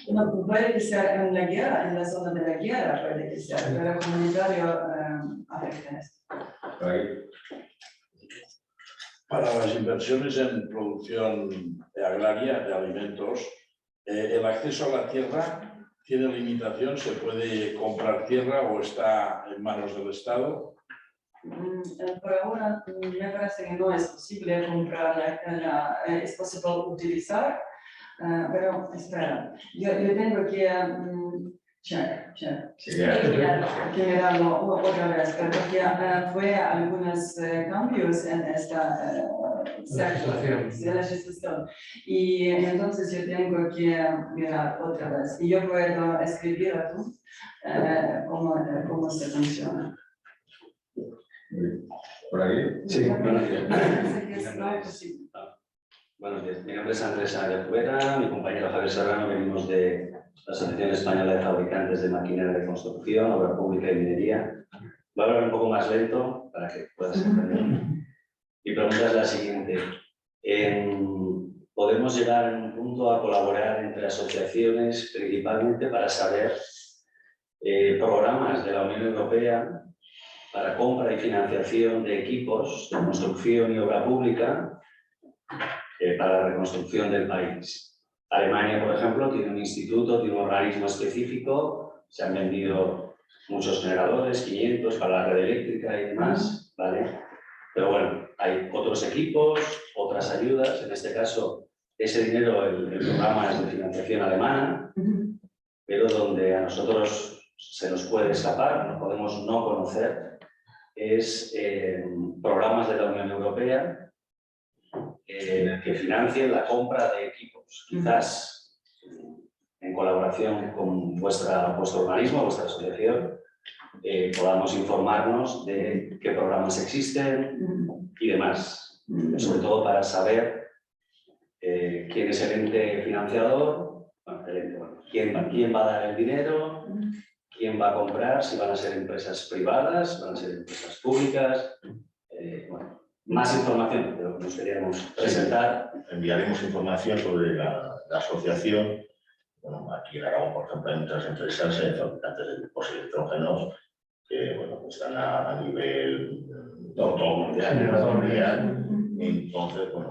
Speaker 3: No, puede que sea en la guerra, en la zona de la guerra puede que sea, pero comunitario afecta esto.
Speaker 10: Para las inversiones en producción agraria de alimentos, el acceso a la tierra tiene limitación, se puede comprar tierra o está en manos del Estado.
Speaker 3: Por ahora me parece que no es posible comprar, es posible utilizar, pero espera, yo tengo que mirarlo otra vez, porque fue algunos cambios en esta legislación y entonces yo tengo que mirar otra vez y yo puedo escribir a tú cómo se funciona.
Speaker 1: ¿Por aquí?
Speaker 11: Sí, buenos días. Buenos días. Mi nombre es Andrés Fuera, mi compañero Javier Serrano, venimos de la Asociación Española de Fabricantes de Maquinaria de Construcción, Obra Pública y Minería. Voy a hablar un poco más lento para que puedas entender. Mi pregunta es la siguiente. ¿Podemos llegar en un punto a colaborar entre asociaciones principalmente para saber programas de la Unión Europea para compra y financiación de equipos de construcción y obra pública para la reconstrucción del país? Alemania, por ejemplo, tiene un instituto, tiene un organismo específico, se han vendido muchos generadores, 500 para la red eléctrica y demás, ¿vale? Pero bueno, hay otros equipos, otras ayudas, en este caso ese dinero, el programa es de financiación alemana, pero donde a nosotros se nos puede escapar, no podemos no conocer, es programas de la Unión Europea que financien la compra de equipos. Quizás en colaboración con vuestro organismo, vuestra asociación, podamos informarnos de qué programas existen y demás, sobre todo para saber quién es el ente financiador, quién va a dar el dinero, quién va a comprar, si van a ser empresas privadas, van a ser empresas públicas, más información de lo que nos queríamos presentar.
Speaker 12: Enviaremos información sobre la asociación. Bueno, aquí en Aragón, por ejemplo, hay muchas empresas fabricantes de grupos electrógenos que bueno, están a nivel todo mundial. Entonces, bueno,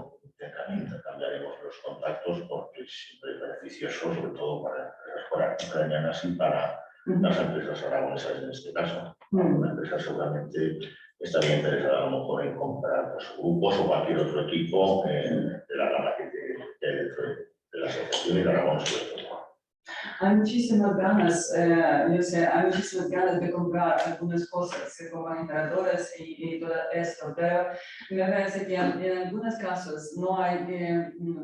Speaker 12: intercambiaremos los contactos porque siempre es beneficioso, sobre todo para empresas ucranianas y para las empresas aragonesas en este caso. Una empresa seguramente estaría interesada a lo mejor en comprar pues, grupos o cualquier otro equipo de la gama que hay dentro de la asociación y de Aragón sobre todo.
Speaker 3: Hay muchísimas ganas, yo sé, hay muchísimas ganas de comprar algunas cosas como generadores y todo esto, pero me parece que en algunos casos no hay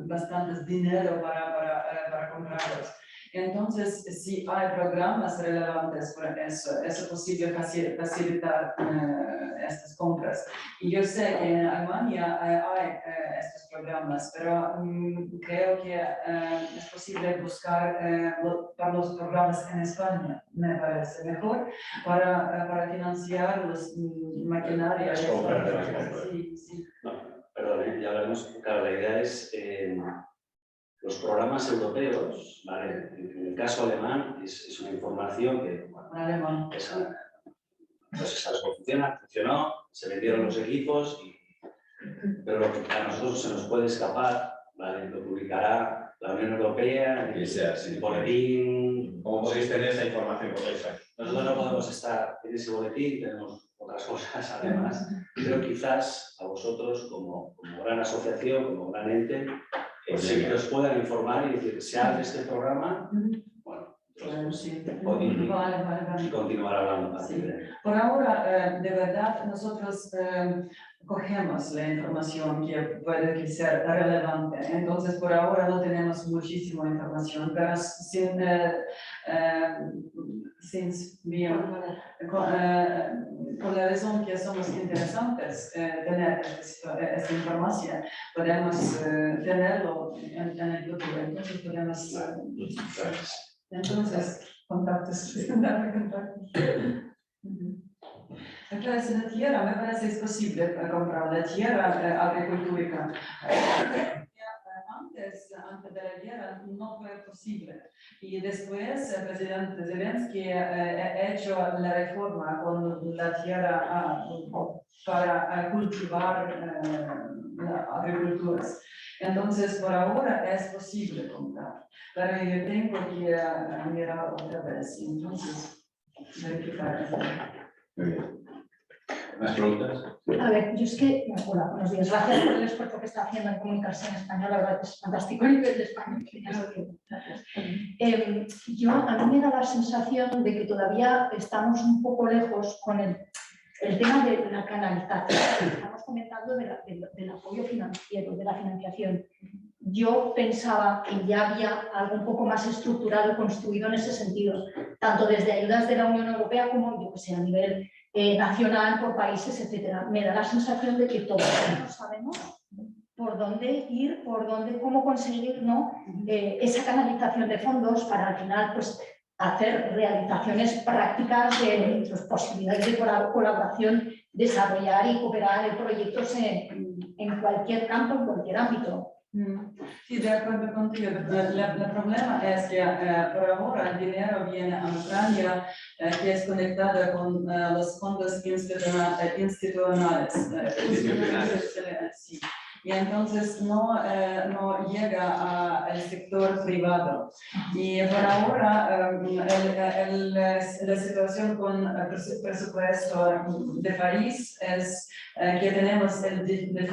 Speaker 3: bastante dinero para comprarlos. Entonces, si hay programas relevantes para eso, es posible facilitar estas compras. Y yo sé que en Alemania hay estos programas, pero creo que es posible buscar para los programas en España, me parece mejor, para financiar las maquinarias.
Speaker 11: Sí. No, perdón, ya hablamos, claro, la idea es los programas europeos, ¿vale? En el caso alemán es una información que, bueno, pues sabes cómo funcionó, se vendieron los equipos, pero lo que a nosotros se nos puede escapar, ¿vale? Lo publicará la Unión Europea, el boletín.
Speaker 12: ¿Cómo podéis tener esa información?
Speaker 11: Nosotros no podemos estar en ese boletín, tenemos otras cosas además, pero quizás a vosotros como gran asociación, como gran ente, sí que os puedan informar y decir, se abre este programa, bueno,
Speaker 3: sí.
Speaker 11: y continuar hablando.
Speaker 3: Sí. Por ahora, de verdad, nosotros cogemos la información que puede ser relevante. Entonces, por ahora no tenemos muchísima información, pero por la razón que somos interesantes tener esta información, podemos tenerlo en el futuro. Entonces, podemos... Entonces, contactos. Me parece la tierra, me parece es posible comprar la tierra agricultura. Antes de la guerra no fue posible. Y después el presidente Zelensky ha hecho la reforma con la tierra para cultivar agriculturas. Entonces, por ahora es posible comprar. Pero yo tengo que mirar otra vez. Entonces, verificar.
Speaker 12: Muy bien. ¿Más preguntas?
Speaker 13: A ver, yo es que, hola, buenos días. Gracias por el esfuerzo que está haciendo en comunicarse en español. La verdad es fantástico el nivel de español. Gracias. A mí me da la sensación de que todavía estamos un poco lejos con el tema de la canalización. Estamos comentando del apoyo financiero, de la financiación. Yo pensaba que ya había algo un poco más estructurado y construido en ese sentido, tanto desde ayudas de la Unión Europea como, yo que sé, a nivel nacional, por países, etcétera. Me da la sensación de que todavía no sabemos por dónde ir, cómo conseguir, ¿no? Esa canalización de fondos para al final pues, hacer realizaciones prácticas de pues, posibilidades de colaboración, desarrollar y cooperar en proyectos en cualquier campo, en cualquier ámbito.
Speaker 3: Sí, de acuerdo contigo. El problema es que por ahora el dinero viene a Ucrania que es conectada con los fondos institucionales. Sí. Y entonces no llega al sector privado. Y por ahora la situación con el presupuesto de país es que tenemos el déficit de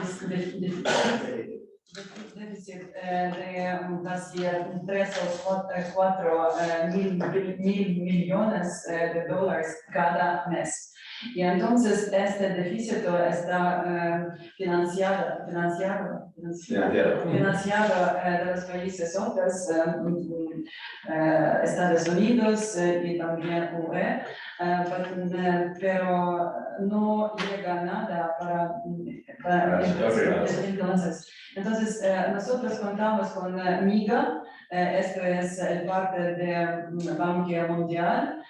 Speaker 3: casi 3 o 4 mil millones de dólares cada mes. Y entonces este déficit está financiado financiado de los países otros, Estados Unidos y también UE, pero no llega nada para entonces, nosotros contamos con MIGA, esto es el parte de Banca Mundial,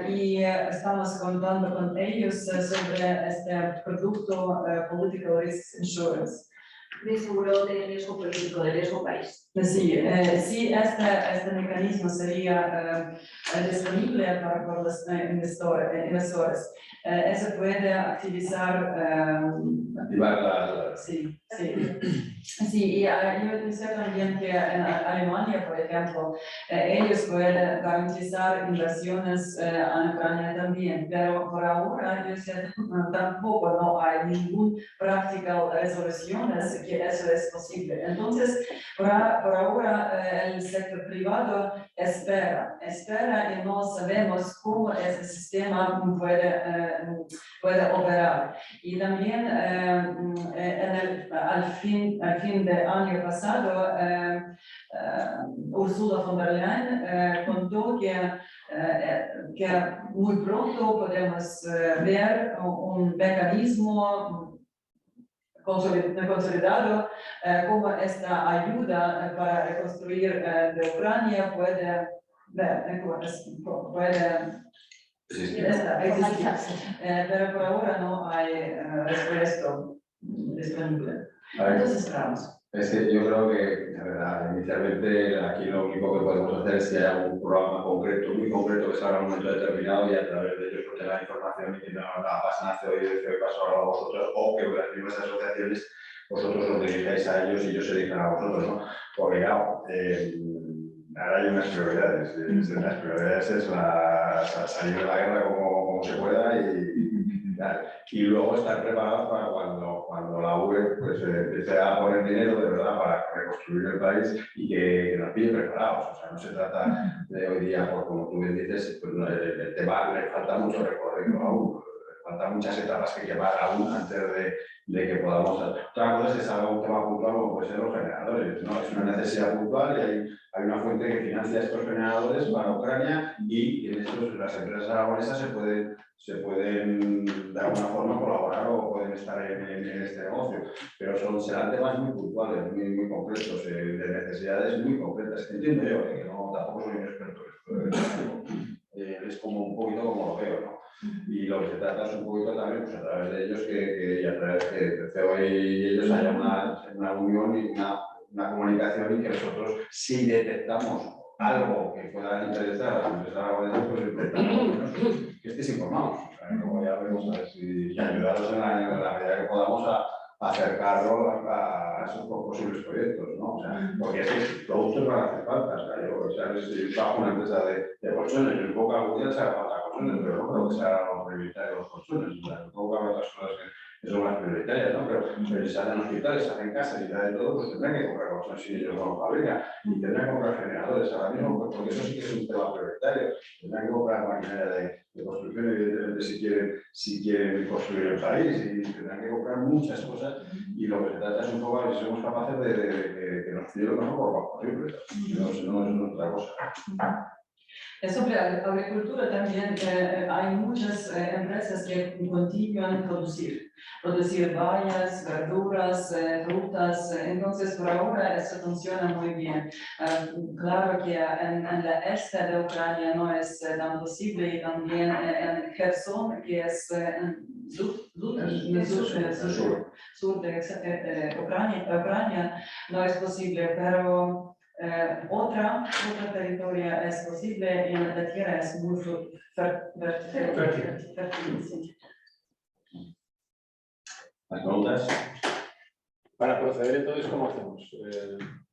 Speaker 3: y estamos contando con ellos sobre este producto Political Risk Insurance.
Speaker 14: De seguro de riesgo político, de riesgo país.
Speaker 3: Sí, sí, este mecanismo sería disponible para los inversores. Eso puede activar sí, sí. Sí, y yo sé también que en Alemania, por ejemplo, ellos pueden garantizar inversiones en Ucrania también, pero por ahora yo sé tampoco no hay ninguna práctica resoluciones que eso es posible. Entonces, por ahora el sector privado espera y no sabemos cómo ese sistema puede operar. Y también al fin del año pasado, Ursula von der Leyen contó que muy pronto podemos ver un mecanismo consolidado como esta ayuda para reconstruir de Ucrania puede existir. Pero por ahora no hay respuesta disponible. Entonces esperamos.
Speaker 1: Es que yo creo que, la verdad, inicialmente aquí lo único que podemos hacer es que haya un programa concreto, muy concreto, que salga en un momento determinado y a través de ellos que tenga información y que no la pasen hacia hoy, de hoy paso a vosotros, o que las mismas asociaciones vosotros os dirijáis a ellos y ellos se dirijan a vosotros, ¿no? Porque claro, ahora hay unas prioridades. Las prioridades es salir de la guerra como se pueda y luego estar preparados para cuando la UE pues, empiece a poner dinero de verdad para reconstruir el país y que nos pille preparados. O sea, no se trata de hoy día, por como tú bien dices, pues, el tema le falta mucho recorrido aún. Faltan muchas etapas que quemar aún antes de que podamos... Otra cosa es que salga un tema puntual como puede ser los generadores, ¿no? Es una necesidad puntual y hay una fuente que financia estos generadores para Ucrania y en estos las empresas aragonesas se pueden de alguna forma colaborar o pueden estar en este negocio, pero serán temas muy puntuales, muy concretos, de necesidades muy concretas. Entiendo yo, que no, tampoco soy un experto, es como un poquito como lo veo, ¿no? Y lo que se trata es un poquito también, pues a través de ellos, y a través de CEO y ellos haya una unión y una comunicación y que nosotros, si detectamos algo que pueda interesar a las empresas aragonesas, pues intentamos que estéis informados. O sea, luego ya veremos a ver si ayudaros en la medida que podamos a acercarlo a esos posibles proyectos, ¿no? O sea, porque es que productos van a hacer falta. O sea, yo trabajo en una empresa de colchones, yo supongo que algún día se haga falta colchones, pero no creo que sea lo prioritario de los colchones. O sea, supongo que habrá otras cosas que son más prioritarias, ¿no? Pero si se hacen hospitales, se hacen casas y tal de todo, pues tendrán que comprar colchones si ellos no lo fabrican y tendrán que comprar generadores ahora mismo, pues, porque eso sí que es un tema prioritario. Tendrán que comprar maquinaria de construcción, evidentemente, si quieren construir el país y tendrán que comprar muchas cosas y lo que se trata es un poco de si somos capaces de que nos fíen lo mejor por lo posible. No es otra cosa.
Speaker 3: Sobre agricultura también hay muchas empresas que continúan producir bayas, verduras, frutas, entonces por ahora eso funciona muy bien. Claro que en la este de Ucrania no es tan posible y también en Kherson, que es sur de Ucrania, no es posible, pero otra territorio es posible y la tierra es muy fértil.
Speaker 1: ¿Las preguntas?
Speaker 6: Para proceder entonces, ¿cómo hacemos?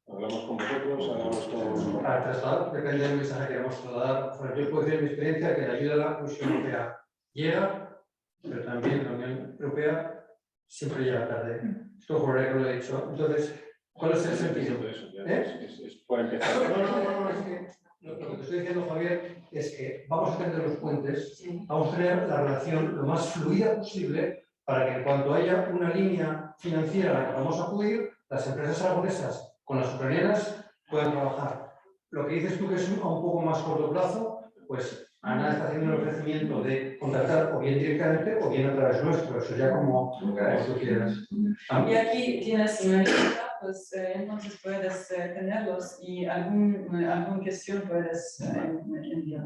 Speaker 6: ¿Hablamos con vosotros? ¿Hablamos con...?
Speaker 7: Para trasladar, depende del mensaje que queremos trasladar. Bueno, yo puedo decir mi experiencia que la ayuda a la Comisión Europea llega, pero también la Unión Europea siempre llega tarde. Esto por que lo he dicho. Entonces, ¿cuál es el sentido?
Speaker 6: Es por empezar.
Speaker 7: No, es que lo que te estoy diciendo, Javier, es que vamos a tener los puentes, vamos a tener la relación lo más fluida posible para que en cuanto haya una línea financiera a la que vamos a acudir, las empresas aragonesas con las ucranianas pueden trabajar. Lo que dices tú que es a un poco más corto plazo, pues Ana está haciendo el ofrecimiento de contratar o bien directamente o bien a través nuestro, eso ya como tú quieras.
Speaker 3: Y aquí tienes una lista, pues entonces puedes tenerlos y alguna cuestión puedes enviar.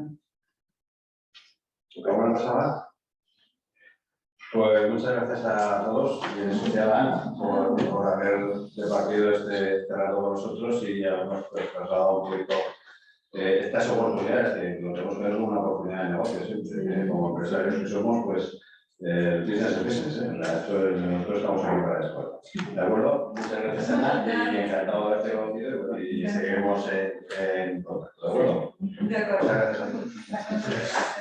Speaker 1: ¿Alguna cosa más? Pues muchas gracias a todos y en especial a Ana por haber departido este rato con nosotros y habernos pues, trasladado un poquito estas oportunidades que lo tenemos que ver como una oportunidad de negocio siempre, que como empresarios que somos, pues el business es business, o sea, nosotros estamos aquí para eso. ¿De acuerdo? Muchas gracias Ana y encantado de haberte conocido y seguiremos en contacto, ¿de acuerdo?
Speaker 3: De acuerdo.
Speaker 1: Muchas gracias a todos.